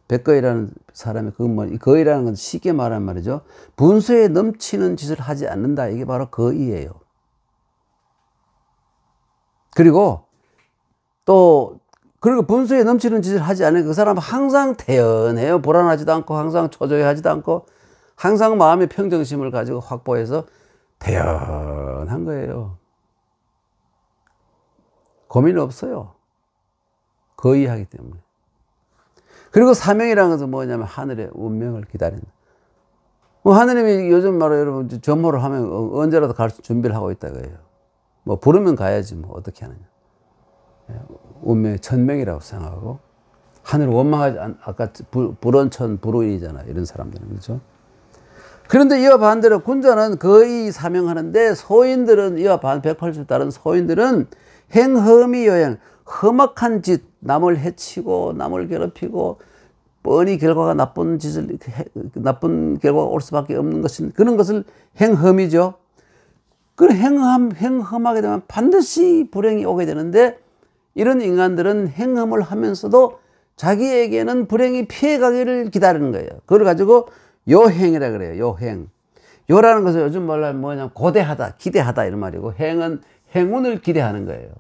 백거이라는 사람이 거의라는 건 쉽게 말하면 말이죠. 분수에 넘치는 짓을 하지 않는다. 이게 바로 거의예요. 그리고 분수에 넘치는 짓을 하지 않으니까 그 사람은 항상 태연해요. 불안하지도 않고 항상 초조해하지도 않고 항상 마음의 평정심을 가지고 확보해서 태연한 거예요. 고민 없어요. 거의 하기 때문에. 그리고 사명이라는 것은 뭐냐면 하늘의 운명을 기다린다. 하느님이 요즘 말로 여러분 전모를 하면 언제라도 갈 준비를 하고 있다 그래요. 부르면 가야지 어떻게 하느냐. 운명의 천명이라고 생각하고 하늘을 원망하지 아까 불원천 불우인이잖아. 이런 사람들은 그렇죠. 그런데 이와 반대로 군자는 거의 사명하는데 소인들은 이와 180 다른 소인들은 행허미 여행 험악한 짓 남을 해치고 남을 괴롭히고 뻔히 결과가 나쁜 결과가 올 수밖에 없는 것인 그런 것을 행허미죠. 그 행험하게 되면 반드시 불행이 오게 되는데 이런 인간들은 행험을 하면서도 자기에게는 불행이 피해가기를 기다리는 거예요. 그걸 가지고 요행이라 그래요. 요행. 요라는 것은 요즘 말로 뭐냐면 고대하다, 기대하다 이런 말이고 행은 행운을 기대하는 거예요.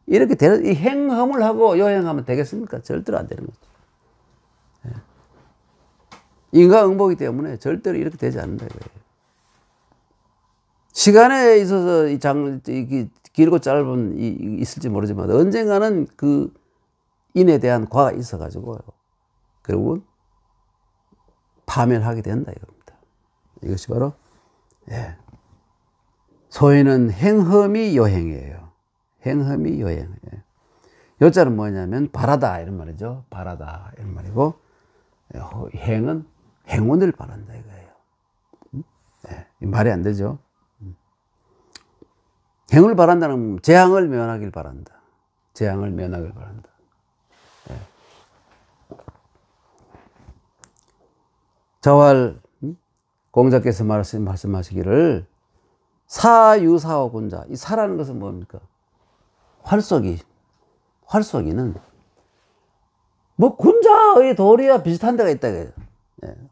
이렇게 이 행험을 하고 요행하면 되겠습니까? 절대로 안 되는 거죠. 인과응보이기 때문에 절대로 이렇게 되지 않는다 이거예요. 시간에 있어서 길고 짧은 있을지 모르지만 언젠가는 그 인에 대한 과가 있어가지고 결국은 파멸하게 된다 이겁니다. 이것이 바로 소위는 행험이 요행이에요. 행험이 요행. 요자는 뭐냐면 바라다 이런 말이죠. 바라다 이런 말이고 행은 행운을 바란다 이거예요. 말이 안 되죠. 행운을 바란다는 건 재앙을 면하길 바란다. 재앙을 면하길 바란다. 자활 공자께서 말씀하시기를 사유사오 군자. 이 사라는 것은 뭡니까? 활쏘기는 군자의 도리와 비슷한 데가 있다 이거예요.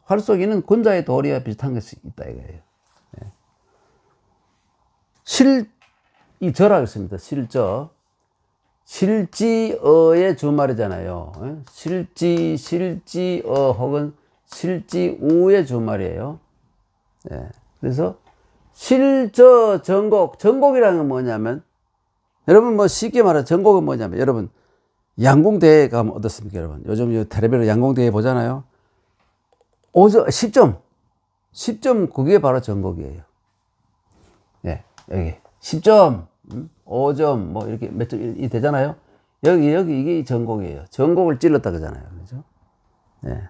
활쏘기는 군자의 도리와 비슷한 것이 있다 이거예요. 이 저라고 했습니다. 실저. 실지어의 주말이잖아요. 실지어 혹은 실지우의 주말이에요. 그래서 실저 전곡. 전곡이라는 건 뭐냐면 여러분 쉽게 말해 전곡은 뭐냐면 여러분 양궁대회 가면 어떻습니까, 여러분? 요즘 텔레비전 양궁대회 보잖아요. 10점. 10점, 그게 바로 전곡이에요. 예, 여기. 10점, 5점, 뭐, 이렇게 몇 점, 이 되잖아요. 여기, 이게 전곡이에요. 전곡을 찔렀다 그러잖아요. 그죠? 예.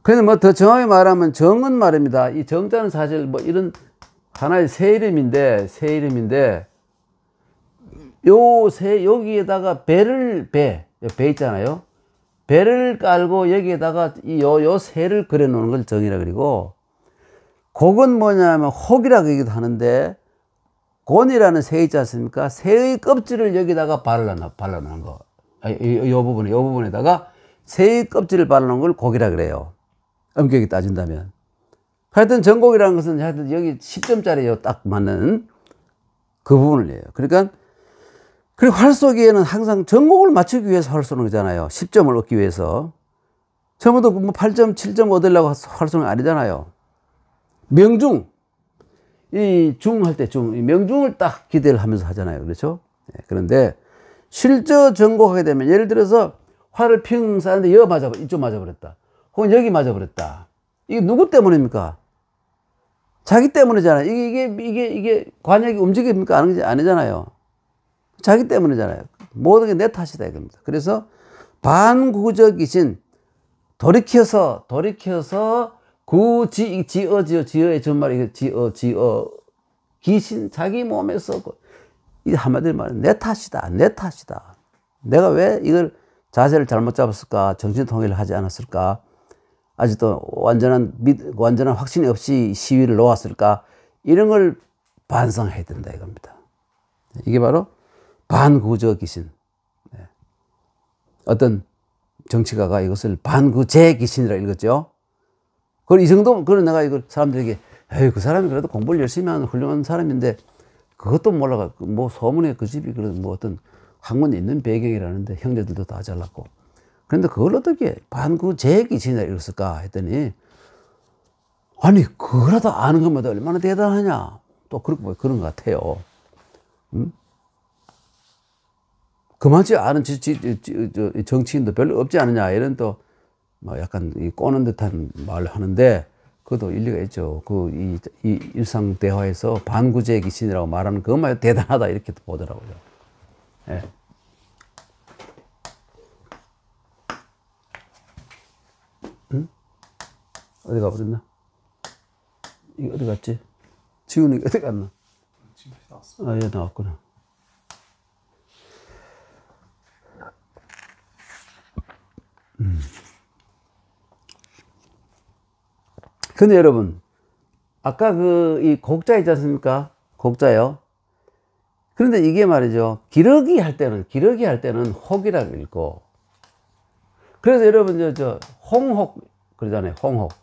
그런데 뭐 더 정확히 말하면 정은 말입니다. 이 정자는 사실 뭐 이런 하나의 새 이름인데, 여기에다가 배 있잖아요. 배를 깔고 여기에다가 요 새를 그려 놓는 걸 정이라 그리고, 곡은 뭐냐면 혹이라고 얘기도 하는데, 곤이라는 새 있지 않습니까? 새의 껍질을 여기다가 발라놓은 거. 요 부분에다가 새의 껍질을 발라놓은 걸 곡이라 그래요. 엄격히 따진다면. 하여튼 전곡이라는 것은 하여튼 여기 10점짜리 딱 맞는 그 부분을 해요. 그러니까, 그리고 활쏘기에는 항상 전곡을 맞추기 위해서 활 쏘는 거잖아요. 10점을 얻기 위해서. 처음부터 뭐 8점, 7점 얻으려고 활 쏘는 거 아니잖아요. 명중. 이 중 할 때 명중을 딱 기대를 하면서 하잖아요. 그렇죠? 네, 그런데 실저 전곡하게 되면 예를 들어서 활을 핑 쐈는데 이쪽 맞아버렸다. 혹은 여기 맞아버렸다. 이게 누구 때문입니까? 자기 때문이잖아요. 이게 관역이 움직입니까? 아니잖아요. 자기 때문이잖아요. 모든 게 내 탓이다 이겁니다. 그래서 반구적이신 돌이켜서 지어의 전말이 지어 귀신 자기 몸에서 이 한마디로 말하면 내 탓이다. 내가 왜 이걸 자세를 잘못 잡았을까? 정신통일을 하지 않았을까? 아직도 완전한 확신이 없이 시위를 놓았을까? 이런 걸 반성해야 된다 이겁니다. 이게 바로 반구적 귀신. 어떤 정치가가 이것을 반구제 귀신이라 읽었죠. 그걸 이 정도, 그런 내가 이걸 사람들에게, 에이, 그 사람이 그래도 공부를 열심히 하는 훌륭한 사람인데, 그것도 몰라가, 뭐 소문에 그 집이 그래도 뭐 어떤 학問있는 배경이라는데, 형제들도 다 잘났고. 그런데 그걸 어떻게 반구제 귀신이라 읽었을까 했더니, 아니, 그거라도 아는 것마다 얼마나 대단하냐. 또 그런 것 같아요. 그만치 아는 정치인도 별로 없지 않느냐. 이런 또, 뭐 약간 꼬는 듯한 말을 하는데, 그것도 일리가 있죠. 이 일상 대화에서 반구제 귀신이라고 말하는 그것만 대단하다. 이렇게 보더라고요. 예. 응? 어디 가버렸나? 이거 어디 갔지? 지훈이 어디 갔나? 지금 나왔어. 얘 나왔구나. 근데 여러분, 아까 이 곡자 있지 않습니까? 곡자요. 그런데 이게 말이죠. 기러기 할 때는 혹이라고 읽고. 그래서 여러분, 홍혹, 그러잖아요. 홍혹.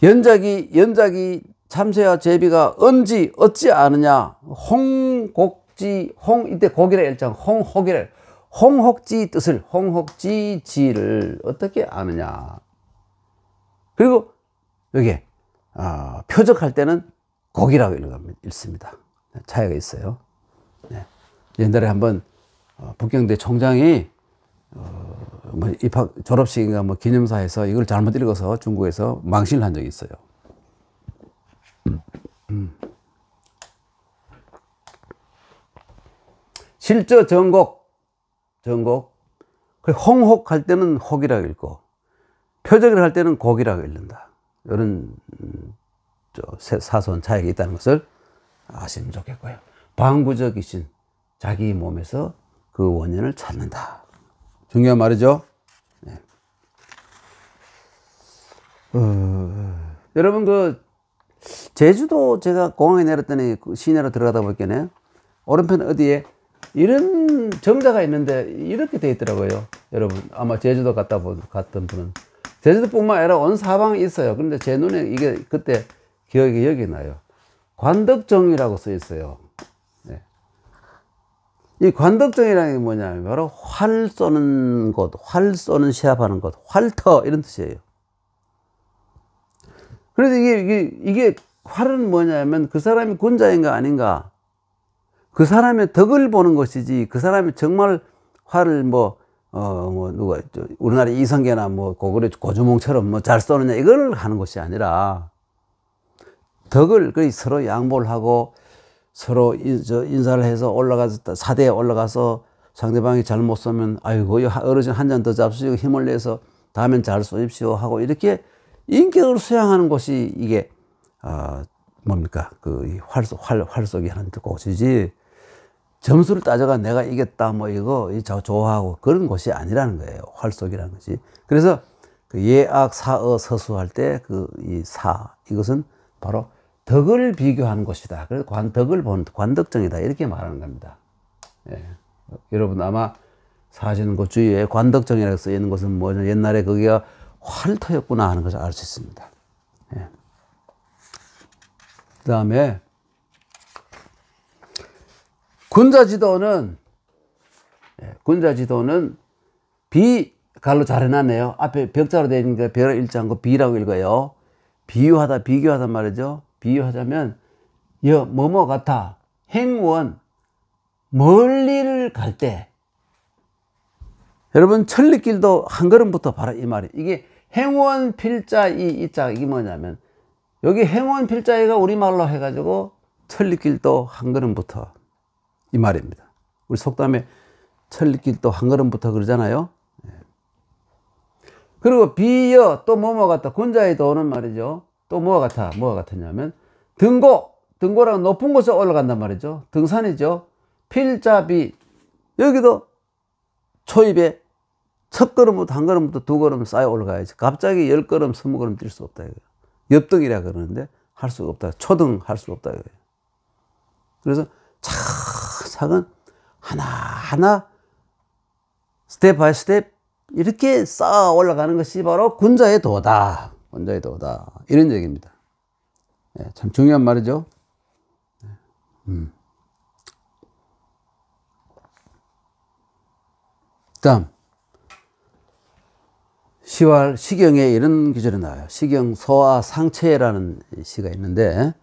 연작이 참새와 제비가 어찌 아느냐. 이때 곡이라 일장, 홍혹지지를 어떻게 아느냐. 그리고 여기 표적할 때는 곡이라고 읽습니다. 차이가 있어요. 네. 옛날에 한번 북경대 총장이 뭐 입학 졸업식인가 뭐 기념사에서 이걸 잘못 읽어서 중국에서 망신을 한 적이 있어요. 실저 전곡. 홍혹 할 때는 혹이라고 읽고, 표적을 할 때는 곡이라고 읽는다. 이런 사소한 차이가 있다는 것을 아시면 좋겠고요. 반구적 귀신, 자기 몸에서 그 원인을 찾는다. 중요한 말이죠. 네. 여러분 제주도 제가 공항에 내렸더니 시내로 들어가다 보니까 오른편 어디에 이런 정자가 있는데 이렇게 돼 있더라고요. 여러분 아마 제주도 갔던 분은 제주도뿐만 아니라 온 사방에 있어요. 그런데 제 눈에 이게 그때 기억이 나요. 관덕정이라고 써 있어요. 네. 이 관덕정이라는 게 뭐냐면 바로 활 쏘는 곳, 활 쏘는 시합하는 곳, 활터 이런 뜻이에요. 그래서 이게 활은 뭐냐면 그 사람이 군자인가 아닌가, 그 사람의 덕을 보는 것이지, 그 사람이 정말 활을 누가, 우리나라 이성계나 고주몽처럼 잘 쏘느냐, 이걸 하는 것이 아니라, 덕을, 서로 양보를 하고, 서로 인사를 해서 올라가서, 사대에 올라가서 상대방이 잘못 쏘면, 아이고, 어르신 한 잔 더 잡수시고 힘을 내서 다음엔 잘 쏘십시오 하고, 이렇게 인격을 수양하는 것이 이게, 뭡니까? 활쏘기 하는 곳이지, 점수를 따져가 내가 이겼다, 이거 좋아하고 그런 것이 아니라는 거예요. 활쏘기라는 것이. 그래서 그 예악, 사어, 서수 할 때 이것은 바로 덕을 비교하는 것이다. 그래서 덕을 본 관덕정이다. 이렇게 말하는 겁니다. 예. 여러분 아마 사시는 곳 주위에 관덕정이라고 써 있는 것은 뭐냐, 옛날에 거기가 활터였구나 하는 것을 알 수 있습니다. 예. 그 다음에 군자지도는 갈로 잘 해놨네요. 앞에 벽자로 되어 있는 게 별을 읽지 않고 비라고 읽어요. 비유하다, 비교하다 말이죠. 비유하자면 뭐뭐 같아. 행원, 멀리를 갈 때, 여러분 천리길도 한 걸음부터 바로 이 말이, 이게 행원 필자 이자, 이게 뭐냐면 여기 행원 필자가 우리말로 해가지고 천리길도 한 걸음부터, 이 말입니다. 우리 속담에 천리길도 한 걸음부터 그러잖아요. 그리고 비여, 또 뭐뭐 같다. 군자의 도는 말이죠. 또 뭐가 같아? 뭐가 같았냐면 등고랑 높은 곳에 올라간단 말이죠. 등산이죠. 필자비, 여기도 초입에 첫 걸음부터 한 걸음부터 두 걸음 쌓여 올라가야지. 갑자기 10걸음, 20걸음 뛸 수 없다. 엽등이라 그러는데 할 수가 없다. 초등 할 수가 없다. 그래서 차근차근 하나하나 스텝 바이 스텝 이렇게 쌓아 올라가는 것이 바로 군자의 도다. 군자의 도다. 이런 얘기입니다. 참 중요한 말이죠. 다음 시경에 이런 구절이 나와요. 시경 소아 상체라는 시가 있는데,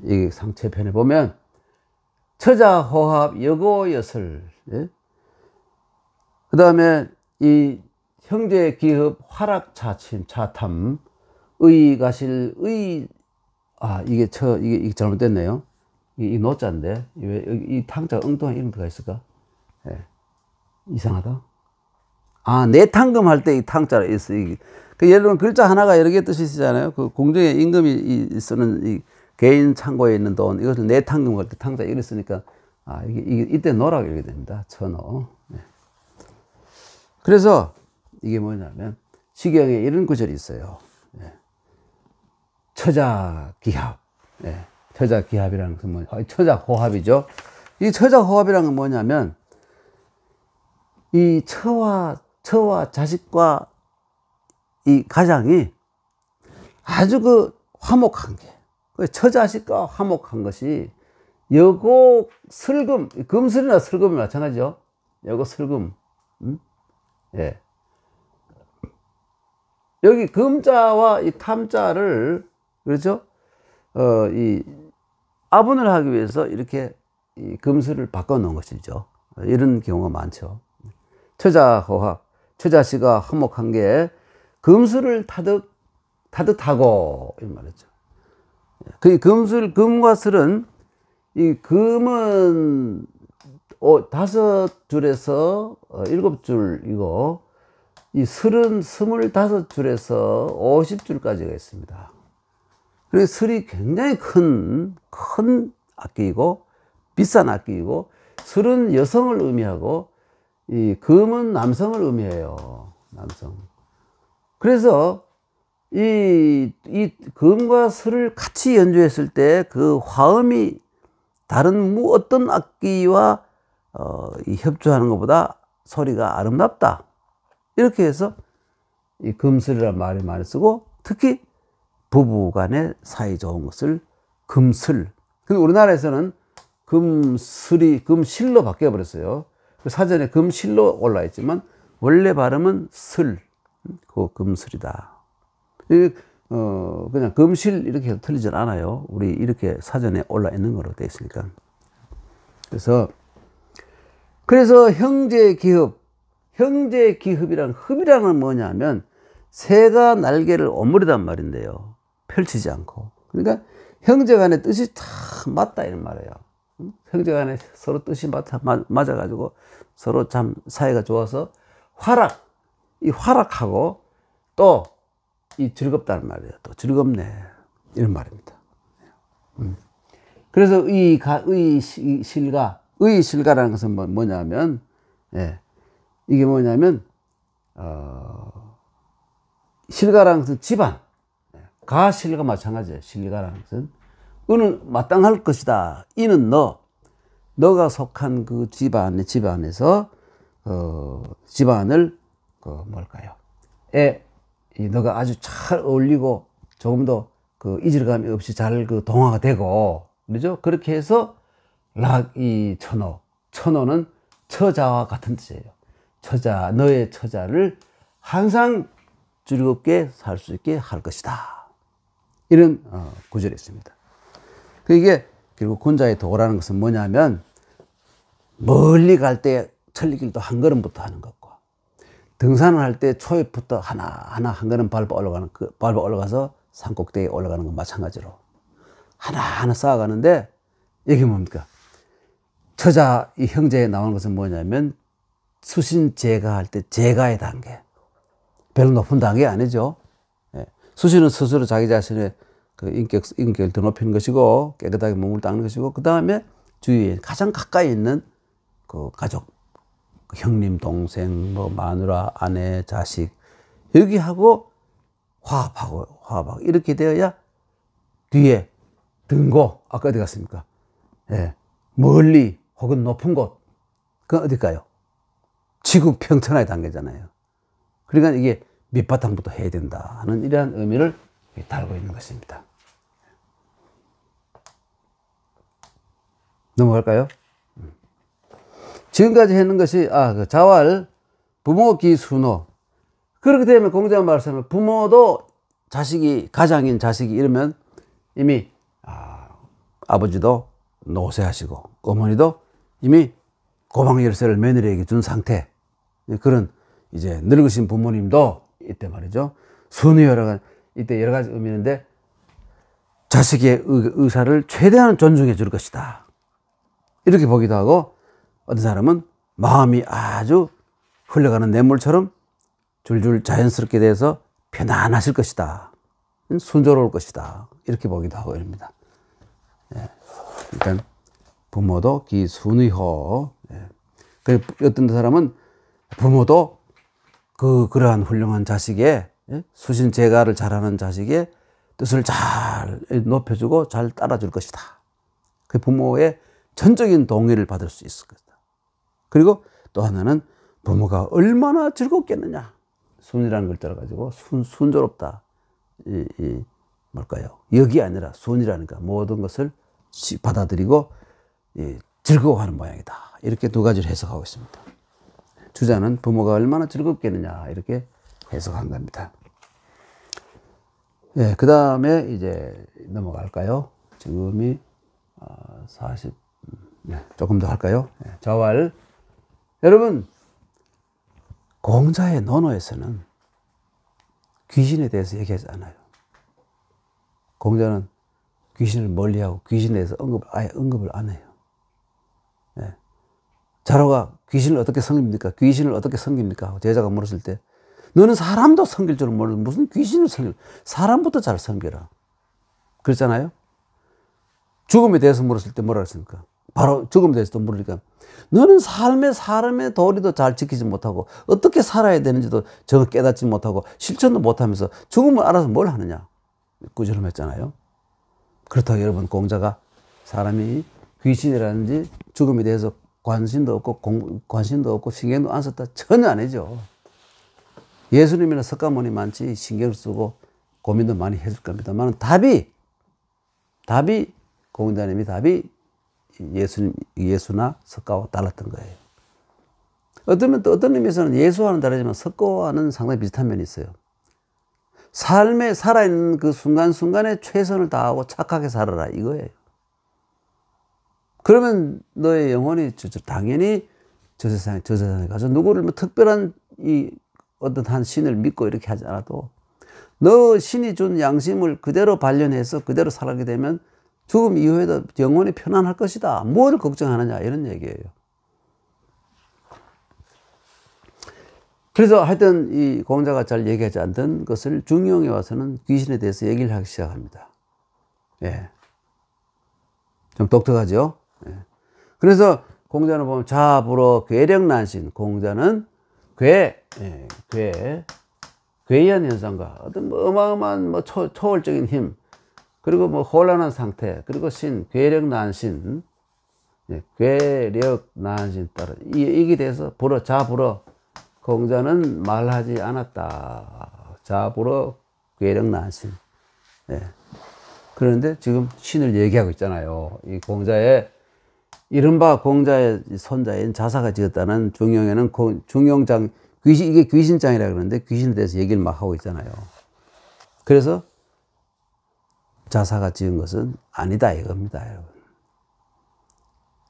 이 상체편에 보면 처자호합 여고여슬, 그 다음에 이 형제기흡 화락차침 차탐 의가실 이게 잘못됐네요. 이 노자인데 왜 이 탕자가 엉뚱한 이름표가 있을까? 이상하다. 내탕금 할 때 이 탕자가 있어. 예를 들면 글자 하나가 여러 개 뜻이 있잖아요. 그 공정에 임금이 쓰는 이 개인 창고에 있는 돈, 이것을 내탕금 할 때 탕자 이랬으니까 이때 노라고 이렇게 됩니다. 천호. 그래서 이게 뭐냐면 시경에 이런 구절이 있어요. 처자기합. 처자기합이라는 것은 처자호합이죠. 이 처자호합이라는 건 뭐냐면 이 처와 자식과 이 가장이 아주 화목한 게, 처자식과 화목한 것이 여고 슬금, 금슬이나 슬금이 마찬가지죠. 여고 슬금. 여기 금자와 이 탐자를, 그렇죠? 이 아분을 하기 위해서 이렇게 이 금슬을 바꿔 놓은 것이죠. 이런 경우가 많죠. 처자호합, 처자씨가 화목한 게 금슬을 타듯하고, 이 말이죠. 그 금과 슬은, 이 금은 5줄에서 7줄이고, 이 슬은 25줄에서 50줄까지가 있습니다. 그래서 슬이 굉장히 큰 악기이고, 비싼 악기이고, 슬은 여성을 의미하고, 이 금은 남성을 의미해요. 남성. 그래서 이 금과 슬을 같이 연주했을 때 그 화음이 다른 어떤 악기와 협조하는 것보다 소리가 아름답다. 이렇게 해서 이 금슬이라는 말을 많이 쓰고, 특히 부부 간의 사이 좋은 것을 금슬. 근데 우리나라에서는 금실로 바뀌어버렸어요. 사전에 금실로 올라있지만 원래 발음은 슬, 금슬이다. 그냥 금실 이렇게 해도 틀리진 않아요. 우리 이렇게 사전에 올라 있는 거로 되어 있으니까. 그래서 형제기흡이란 흡이라는 뭐냐면 새가 날개를 오므리단 말인데요. 펼치지 않고. 그러니까 형제간의 뜻이 참 맞다 이런 말이에요. 형제간에 서로 뜻이 맞아가지고 서로 참 사이가 좋아서 이 활락하고 또 이 즐겁다는 말이에요. 또 즐겁네 이런 말입니다. 그래서 의실가라는 것은 뭐냐면, 이게 뭐냐면 실가라는 것은 집안, 가실과 마찬가지예요. 실가라는 것은 은은 마땅할 것이다. 이는 너가 속한 그 집안에서 집안을 뭘까요? 너가 아주 잘 어울리고 조금 더 그 이질감이 없이 잘 그 동화가 되고, 그렇죠? 그렇게 해서 천호는 처자와 같은 뜻이에요. 너의 처자를 항상 즐겁게 살 수 있게 할 것이다. 이런 구절이 있습니다. 이게 결국 군자의 도라는 것은 뭐냐면 멀리 갈 때 천리길도 한 걸음부터 하는 것과 등산을 할 때 초입부터 하나하나 한 걸음 밟아 올라가서 산꼭대기에 올라가는 건 마찬가지로 하나하나 쌓아가는데, 이게 뭡니까? 이 형제에 나오는 것은 뭐냐면 수신제가 할 때 제가의 단계, 별로 높은 단계 아니죠. 수신은 스스로 자기 자신의 그 인격을 더 높이는 것이고 깨끗하게 몸을 닦는 것이고, 그 다음에 주위에 가장 가까이 있는 그 가족, 형님, 동생, 마누라, 아내, 자식, 여기하고 화합하고 이렇게 되어야 뒤에 등고, 아까 어디 갔습니까? 멀리 혹은 높은 곳, 그건 어딜까요? 지구 평천화의 단계잖아요. 그러니까 이게 밑바탕부터 해야 된다 하는 이러한 의미를 달고 있는 것입니다. 넘어갈까요? 지금까지 했는 것이 그 자왈, 부모, 기, 순호. 그렇게 되면 공자가 말씀을 부모도 가장인 자식이 이러면 이미 아버지도 노쇠하시고 어머니도 이미 고방열쇠를 며느리에게 준 상태, 그런 이제 늙으신 부모님도 이때 말이죠. 순위여라, 이때 여러 가지 의미인데 자식의 의사를 최대한 존중해 줄 것이다. 이렇게 보기도 하고, 어떤 사람은 마음이 아주 흘러가는 냇물처럼 줄줄 자연스럽게 돼서 편안하실 것이다. 순조로울 것이다. 이렇게 보기도 하고 이럽니다. 일단 부모도 기순의호. 어떤 사람은 부모도 그러한 훌륭한 자식의 수신제가를 잘하는 자식의 뜻을 잘 높여주고 잘 따라줄 것이다. 그 부모의 전적인 동의를 받을 수 있을 것이다. 그리고 또 하나는 부모가 얼마나 즐겁겠느냐. 순이라는 글자를 가지고 순조롭다. 뭘까요? 역이 아니라 순이라니까 모든 것을 받아들이고 즐거워하는 모양이다. 이렇게 두 가지를 해석하고 있습니다. 주자는 부모가 얼마나 즐겁겠느냐 이렇게 해석한 겁니다. 그 다음에 이제 넘어갈까요? 지금이 40, 조금 더 할까요? 자왈. 여러분, 공자의 논어에서는 귀신에 대해서 얘기하지 않아요. 공자는 귀신을 멀리하고 귀신에 대해서 아예 언급을 안 해요. 자로가 귀신을 어떻게 섬깁니까? 귀신을 어떻게 섬깁니까? 제자가 물었을 때 너는 사람도 섬길 줄은 모르는 무슨 귀신을 사람부터 잘 섬겨라. 그렇잖아요. 죽음에 대해서 물었을 때 뭐라 했습니까? 바로 죽음에 대해서 또 물으니까 너는 사람의 도리도 잘 지키지 못하고 어떻게 살아야 되는지도 정확히 깨닫지 못하고 실천도 못하면서 죽음을 알아서 뭘 하느냐. 꾸지람했잖아요. 그렇다고 여러분, 공자가 사람이 귀신이라든지 죽음에 대해서 관심도 없고 신경도 안 썼다? 전혀 아니죠. 예수님이나 석가모니 많지 신경을 쓰고 고민도 많이 해줄 겁니다만 공자님이 답이 예수나 석가와 달랐던 거예요. 어떤 의미에서는 예수와는 다르지만 석가와는 상당히 비슷한 면이 있어요. 삶에 살아있는 그 순간순간에 최선을 다하고 착하게 살아라 이거예요. 그러면 너의 영혼이 당연히 저 세상에 가서 누구를 뭐 특별한 이 어떤 한 신을 믿고 이렇게 하지 않아도 너 신이 준 양심을 그대로 발견해서 그대로 살게 되면 죽음 이후에도 영혼이 편안할 것이다. 뭘 걱정하느냐 이런 얘기예요. 그래서 하여튼 이 공자가 잘 얘기하지 않던 것을 중용에 와서는 귀신에 대해서 얘기를 하기 시작합니다. 예. 좀 독특하죠? 예. 그래서 공자는 보면 자불어 괴력난신. 공자는 괴이한 현상과 어떤 뭐 어마어마한 뭐 초월적인 힘, 그리고 뭐 혼란한 상태, 그리고 괴력난신. 예. 괴력난신 따라 이게 대해서 자불어 공자는 말하지 않았다. 자불어 괴력난신. 예. 그런데 지금 신을 얘기하고 있잖아요. 이 공자의 이른바 공자의 손자인 자사가 지었다는 중용에는 중용장 이게 귀신장이라 그러는데 귀신에 대해서 얘기를 막 하고 있잖아요. 그래서 자사가 지은 것은 아니다 이겁니다, 여러분.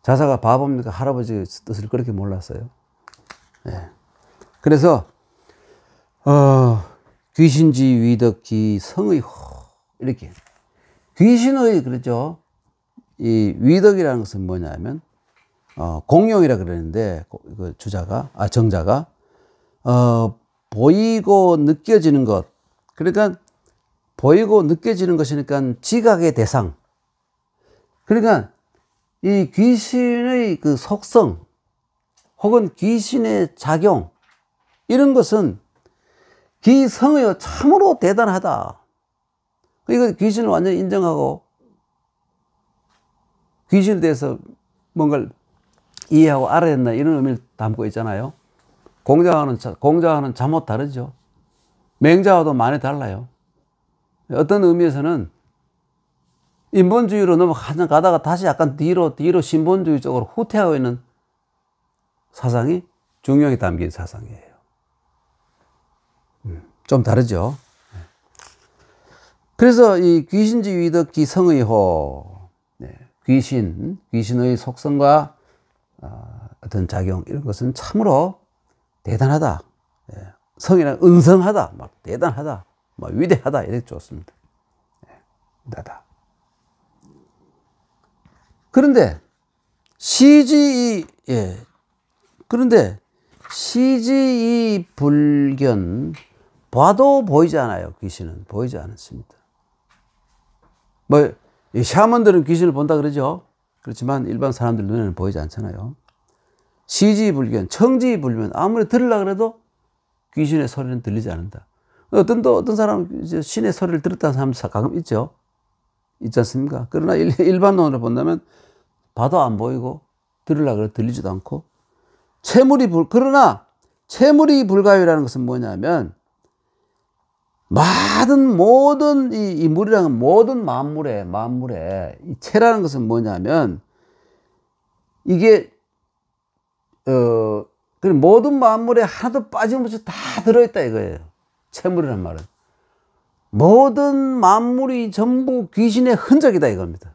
자사가 바보입니까? 할아버지의 뜻을 그렇게 몰랐어요. 예. 그래서 귀신지 위덕기 성의호 이렇게 귀신의 그렇죠. 이 위덕이라는 것은 뭐냐면 공용이라 그러는데 그 정자가 보이고 느껴지는 것, 그러니까 보이고 느껴지는 것이니까 지각의 대상. 그러니까 이 귀신의 그 속성 혹은 귀신의 작용 이런 것은 기성의 참으로 대단하다. 이거 귀신을 완전히 인정하고 귀신에 대해서 뭔가를 이해하고 알아야 된다 이런 의미를 담고 있잖아요. 공자와는 잠못 다르죠. 맹자와도 많이 달라요. 어떤 의미에서는 인본주의로 넘어가다가 다시 약간 뒤로 신본주의 쪽으로 후퇴하고 있는 사상이 중용에 담긴 사상이에요. 좀 다르죠. 그래서 이 귀신지 위덕기 성의호, 귀신의 속성과 어떤 작용 이런 것은 참으로 대단하다. 성이란 은성하다, 막 대단하다, 막 위대하다 이렇게 좋습니다. 나다. 그런데 시지 이 불견 봐도 보이지 않아요. 귀신은 보이지 않습니다. 뭐 샤먼들은 귀신을 본다 그러죠. 그렇지만 일반 사람들 눈에는 보이지 않잖아요. 시지불견, 청지불면 아무리 들으려고 해도 귀신의 소리는 들리지 않는다. 어떤 사람은 신의 소리를 들었다는 사람 가끔 있죠. 있지 않습니까? 그러나 일반론으로 본다면 봐도 안 보이고 들으려고 해도 들리지도 않고 그러나 채물이 불가유라는 것은 뭐냐면 모든 이 물이라는 모든 만물에 이 채라는 것은 뭐냐면 이게 모든 만물에 하나도 빠짐없이 다 들어있다 이거예요. 채물이란 말은 모든 만물이 전부 귀신의 흔적이다 이겁니다.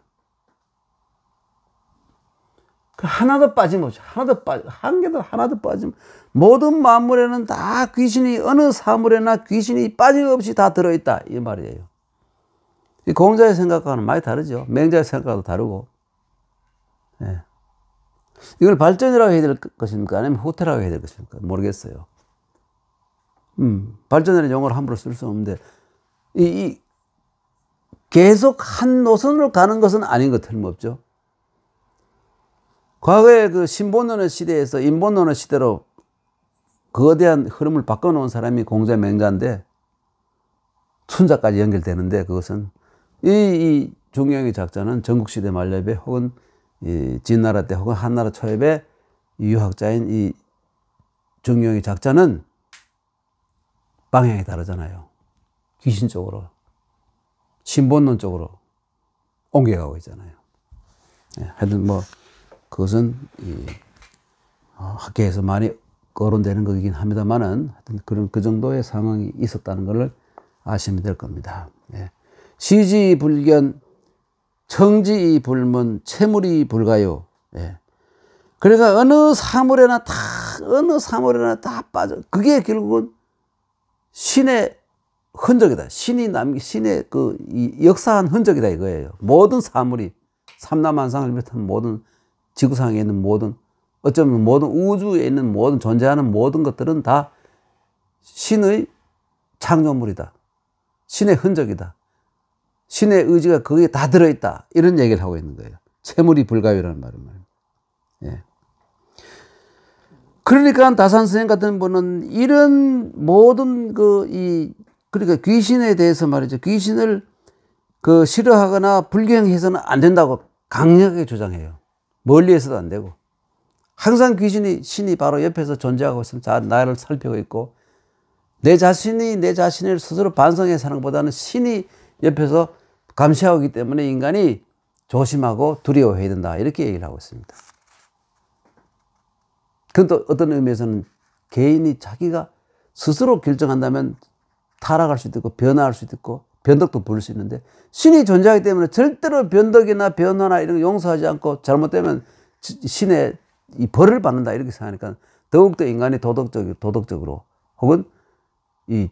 하나도 빠짐없이 한 개도 하나도 빠짐 모든 만물에는 다 귀신이 어느 사물에나 귀신이 빠짐없이 다 들어있다 이 말이에요. 이 공자의 생각과는 많이 다르죠. 맹자의 생각과도 다르고. 예. 이걸 발전이라고 해야 될 것입니까? 아니면 후퇴라고 해야 될 것입니까? 모르겠어요. 발전이라는 용어를 함부로 쓸 수 없는데 계속 한 노선으로 가는 것은 아닌 것 틀림없죠. 과거에 그 신본론의 시대에서 인본론의 시대로 거대한 흐름을 바꿔놓은 사람이 공자 맹자인데 순자까지 연결되는데 그것은 이 중용의 작자는 전국시대 말렙에 혹은 이 진나라 때 혹은 한나라 초엽에 유학자인 이 중용의 작자는 방향이 다르잖아요. 귀신 쪽으로 신본론 쪽으로 옮겨가고 있잖아요. 하여튼 뭐 그것은 이 학계에서 많이 거론되는 거긴 합니다만은 하여튼 그 정도의 상황이 있었다는 것을 아시면 될 겁니다. 예. 시지불견, 청지불문, 채물이 불가요. 예. 그러니까 어느 사물에나 다 빠져. 그게 결국은 신의 흔적이다. 신의 이 역사한 흔적이다 이거예요. 모든 사물이 삼라만상을 비롯한 모든 지구상에 있는 모든, 어쩌면 모든 우주에 있는 모든 존재하는 모든 것들은 다 신의 창조물이다. 신의 흔적이다. 신의 의지가 거기에 다 들어있다. 이런 얘기를 하고 있는 거예요. 채물이 불가요라는 말은 말이에요. 예. 그러니까 다산 선생 같은 분은 이런 모든 그러니까 귀신에 대해서 말이죠. 귀신을 싫어하거나 불경해서는 안 된다고 강력하게 주장해요. 멀리해서도 안 되고. 항상 신이 바로 옆에서 존재하고 있으면 나를 살피고 있고, 내 자신을 스스로 반성해 사는 것보다는 신이 옆에서 감시하고 있기 때문에 인간이 조심하고 두려워해야 된다. 이렇게 얘기를 하고 있습니다. 그건 또 어떤 의미에서는 개인이 자기가 스스로 결정한다면 타락할 수도 있고 변화할 수도 있고 변덕도 부를 수 있는데, 신이 존재하기 때문에 절대로 변덕이나 변화나 이런 거 용서하지 않고 잘못되면 신의 이 벌을 받는다 이렇게 생각하니까 더욱더 인간이 도덕적으로 혹은 이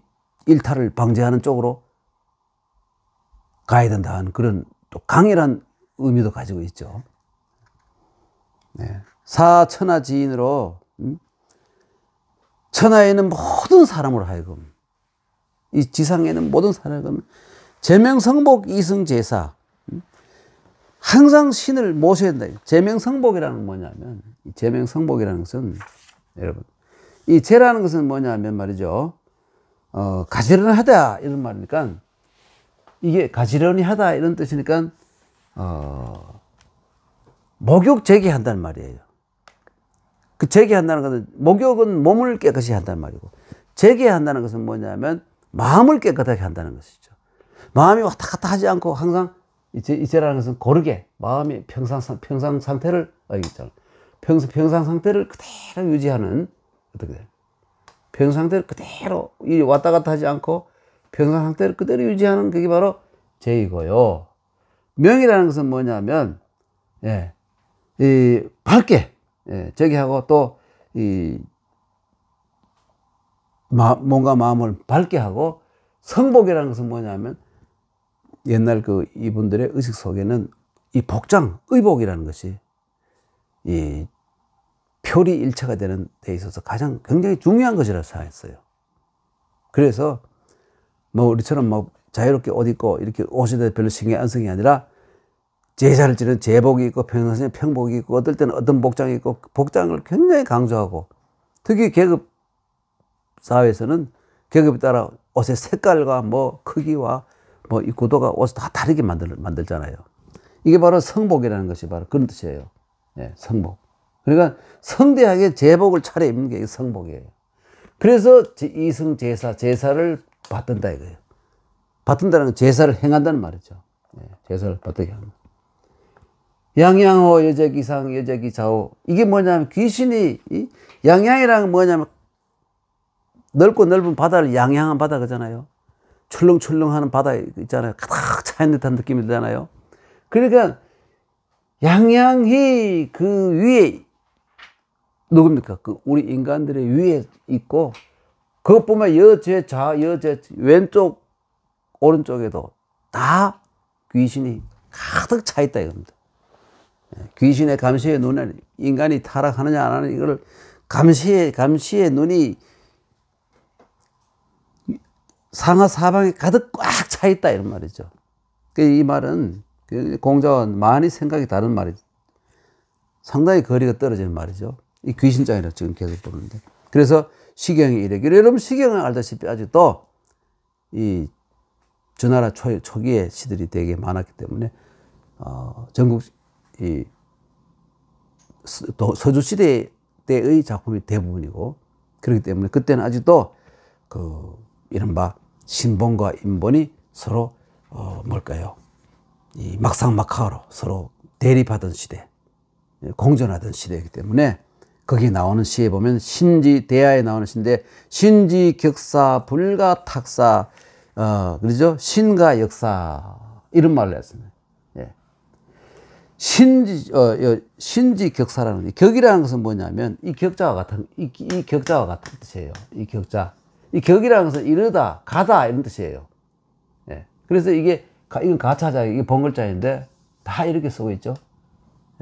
일탈을 방지하는 쪽으로 가야 된다는 그런 또 강렬한 의미도 가지고 있죠. 네. 사천하지인으로 천하에 있는 모든 사람으로 하여금, 이 지상에 있는 모든 사람은 제명성복 이승제사, 항상 신을 모셔야 된다. 제명성복이라는 건 뭐냐면, 이 제명성복이라는 것은 여러분, 이 제라는 것은 뭐냐면 말이죠. 가지런하다 이런 말이니까, 이게 가지런히 하다 이런 뜻이니까 목욕 제기한다는 말이에요. 그 제기한다는 것은, 목욕은 몸을 깨끗이 한다는 말이고, 제기한다는 것은 뭐냐면 마음을 깨끗하게 한다는 것이죠. 마음이 왔다 갔다 하지 않고 항상, 이제라는 것은 고르게 마음이 평상 상태를 평상 상태를 그대로 유지하는, 어떻게 돼요? 평상 상태를 그대로 왔다 갔다 하지 않고 평상 상태를 그대로 유지하는 그게 바로 제이고요. 명이라는 것은 뭐냐면, 예, 밝게, 예, 제기하고 또 뭔가 마음을 밝게 하고, 성복이라는 것은 뭐냐면 옛날 이분들의 의식 속에는 이 의복이라는 것이 이 표리일체가 되는 데 있어서 가장 굉장히 중요한 것이라고 생각했어요. 그래서 우리처럼 자유롭게 옷 입고 이렇게 옷에 대해 별로 신경 안 쓰는 게 아니라, 제사를 지는 제복이 있고 평상시에 평복이 있고 어떨 때는 어떤 복장이 있고, 복장을 굉장히 강조하고, 특히 계급 사회에서는 계급에 따라 옷의 색깔과 크기와 이 구도가 옷을 다 다르게 만들잖아요. 이게 바로 성복이라는 것이 바로 그런 뜻이에요. 예, 성복. 그러니까 성대하게 제복을 차려입는 게 성복이에요. 그래서 이승 제사를 받든다 이거예요. 받든다는 건 제사를 행한다는 말이죠. 예, 제사를 받게 하는. 양양호 여제기상 여제기좌우, 이게 뭐냐면 귀신이, 양양이라는 건 뭐냐면 넓고 넓은 바다를 양양한 바다 그잖아요. 출렁출렁하는 바다 있잖아요. 가득 차인 듯한 느낌이 들잖아요. 그러니까 양양이 그 위에 누굽니까? 우리 인간들의 위에 있고, 그것뿐만 여제 왼쪽 오른쪽에도 다 귀신이 가득 차 있다 이겁니다. 귀신의 감시의 눈에 인간이 타락하느냐 안 하느냐, 이걸 감시의 눈이 상하 사방에 가득 꽉 차 있다 이런 말이죠. 이 말은 공자와 많이 생각이 다른 말이죠. 상당히 거리가 떨어지는 말이죠. 이 귀신장이라고 지금 계속 보는데, 그래서 시경이 이래기로, 여러분 시경은 알다시피 아직도 이 주나라 초기에 시들이 되게 많았기 때문에 전국 이 서주 시대 때의 작품이 대부분이고, 그렇기 때문에 그때는 아직도 이른바 신본과 인본이 서로 이 막상막하로 서로 대립하던 시대, 공존하던 시대이기 때문에, 거기 나오는 시에 보면 대하에 나오는 시인데, 신지 격사 불가 탁사, 그러죠? 신과 역사 이런 말을 했습니다. 예. 신지 격사라는 이 격이라는 것은 뭐냐면 이 격자와 같은 이 격자와 같은 뜻이에요. 이 격자. 이 격이라는 것은 이르다, 가다 이런 뜻이에요. 예. 그래서 이건 가차자, 이게 번글자인데 다 이렇게 쓰고 있죠.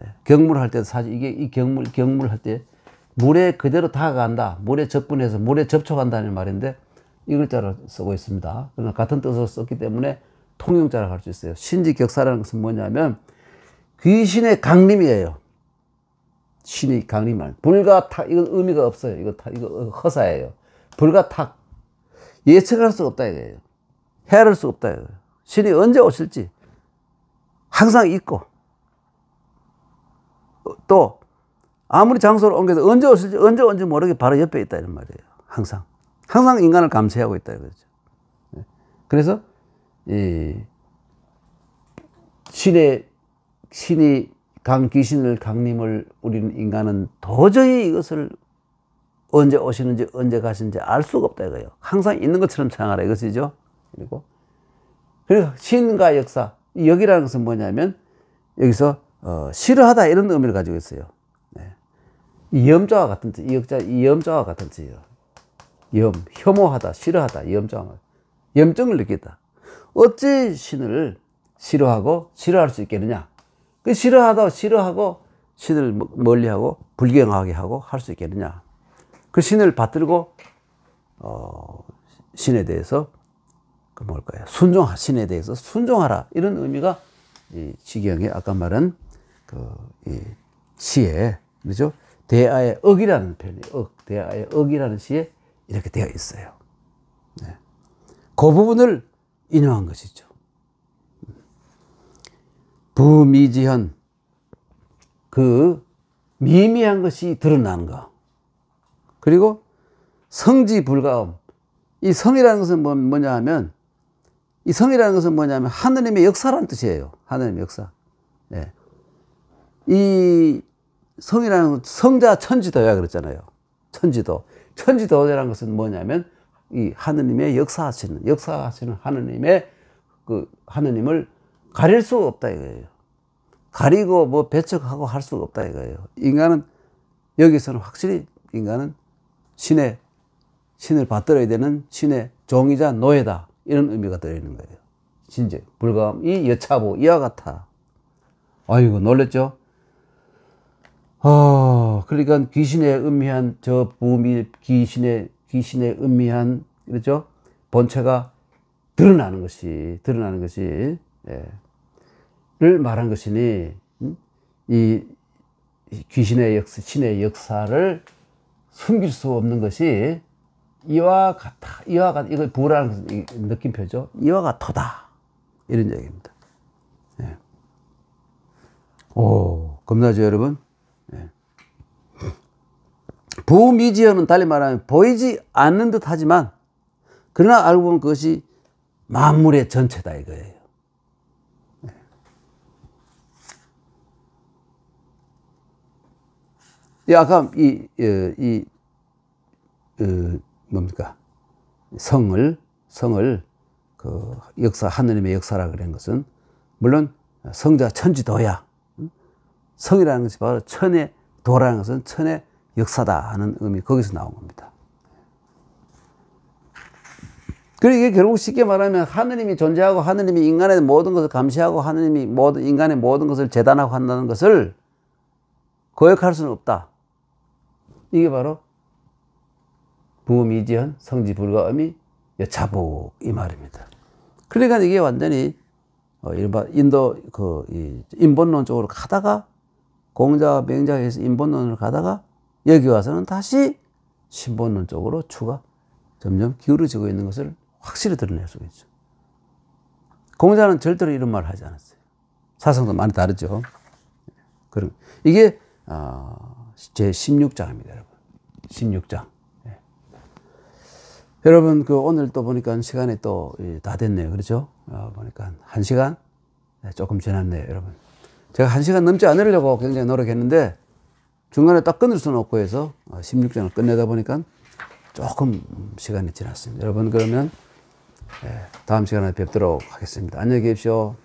예. 경물할 때도 사실 이 경물할 때 물에 그대로 다가간다, 물에 접근해서 물에 접촉한다는 말인데 이 글자를 쓰고 있습니다. 그러나 같은 뜻으로 썼기 때문에 통용자라고 할 수 있어요. 신지격사라는 것은 뭐냐면 귀신의 강림이에요. 신이 강림한 불과 탁, 이건 의미가 없어요. 이거 허사예요. 불과 탁 예측할 수 없다 이거예요. 헤아릴 수 없다 이거예요. 신이 언제 오실지 항상 있고 또 아무리 장소를 옮겨도 언제 오실지 언제 온지 모르게 바로 옆에 있다 이런 말이에요. 항상 인간을 감시하고 있다 이거죠. 그래서 이 귀신을 강림을 우리는 인간은 도저히 이것을 언제 오시는지 언제 가시는지 알 수가 없다 이거예요. 항상 있는 것처럼 생각하라 이것이죠. 그리고 신과 역사, 역이라는 것은 뭐냐면 여기서 싫어하다 이런 의미를 가지고 있어요. 네. 이 염자와 같은 뜻, 이 염자와 같은 뜻이에요. 혐오하다, 싫어하다, 염증을 느끼다. 어찌 신을 싫어하고 싫어할 수 있겠느냐? 그 싫어하고 신을 멀리하고 불경하게 하고 할 수 있겠느냐? 그 신을 받들고 신에 대해서 신에 대해서 순종하라 이런 의미가 이 시경의 아까 말한 이 시에 그렇죠? 대아의 억이라는 표현이 대아의 억이라는 시에 이렇게 되어 있어요. 네. 그 부분을 인용한 것이죠. 부미지현 그 미미한 것이 드러나는 거. 그리고 성지불가음. 이 성이라는 것은 뭐냐 하면 이 성이라는 것은 뭐냐면 하느님의 역사라는 뜻이에요. 하느님의 역사. 네. 이 성이라는 건 성자 천지도야 그랬잖아요. 천지도라는 것은 뭐냐면 이 하느님의 역사하시는 하느님의 하느님을 가릴 수가 없다 이거예요. 가리고 뭐 배척하고 할 수가 없다 이거예요. 인간은 여기서는 확실히 인간은 신을 받들어야 되는 신의 종이자 노예다 이런 의미가 들어있는 거예요. 신제 불가음 이 여차보 이와 같아. 아이고 놀랬죠? 그러니까 귀신의 음미한 귀신의 음미한 그렇죠? 본체가 드러나는 것이 를 말한 것이니 이 귀신의 신의 역사를 숨길 수 없는 것이 이와 같아. 이거 부라는 것은 느낌표죠. 이와 같도다. 이런 얘기입니다. 네. 겁나죠, 여러분? 네. 부미지어는 달리 말하면 보이지 않는 듯 하지만 그러나 알고 보면 그것이 만물의 전체다 이거예요. 네. 아까 뭡니까? 성을 그 역사 하느님의 역사라 그런 것은 물론 성자 천지도야. 성이라는 것이 바로 천의 도라는 것은 천의 역사다 하는 의미 거기서 나온 겁니다. 그리고 이게 결국 쉽게 말하면 하느님이 존재하고 하느님이 인간의 모든 것을 감시하고 하느님이 인간의 모든 것을 재단하고 한다는 것을 거역할 수는 없다. 이게 바로 부미지현 성지불가음이 여차복 이 말입니다. 그러니까 이게 완전히 인도 인본론적으로 가다가 공자와 맹자에서 인본론을 가다가 여기 와서는 다시 신본론 쪽으로 추가 점점 기울어지고 있는 것을 확실히 드러낼 수 있죠. 공자는 절대로 이런 말을 하지 않았어요. 사상도 많이 다르죠. 그럼 이게 제 16장입니다, 여러분. 16장. 네. 여러분 오늘 또 보니까 시간이 또 다 됐네요, 그렇죠? 보니까 1시간 조금 지났네요, 여러분. 제가 1시간 넘지 않으려고 굉장히 노력했는데 중간에 딱 끊을 수는 없고 해서 16장을 끝내다 보니까 조금 시간이 지났습니다. 여러분 그러면 다음 시간에 뵙도록 하겠습니다. 안녕히 계십시오.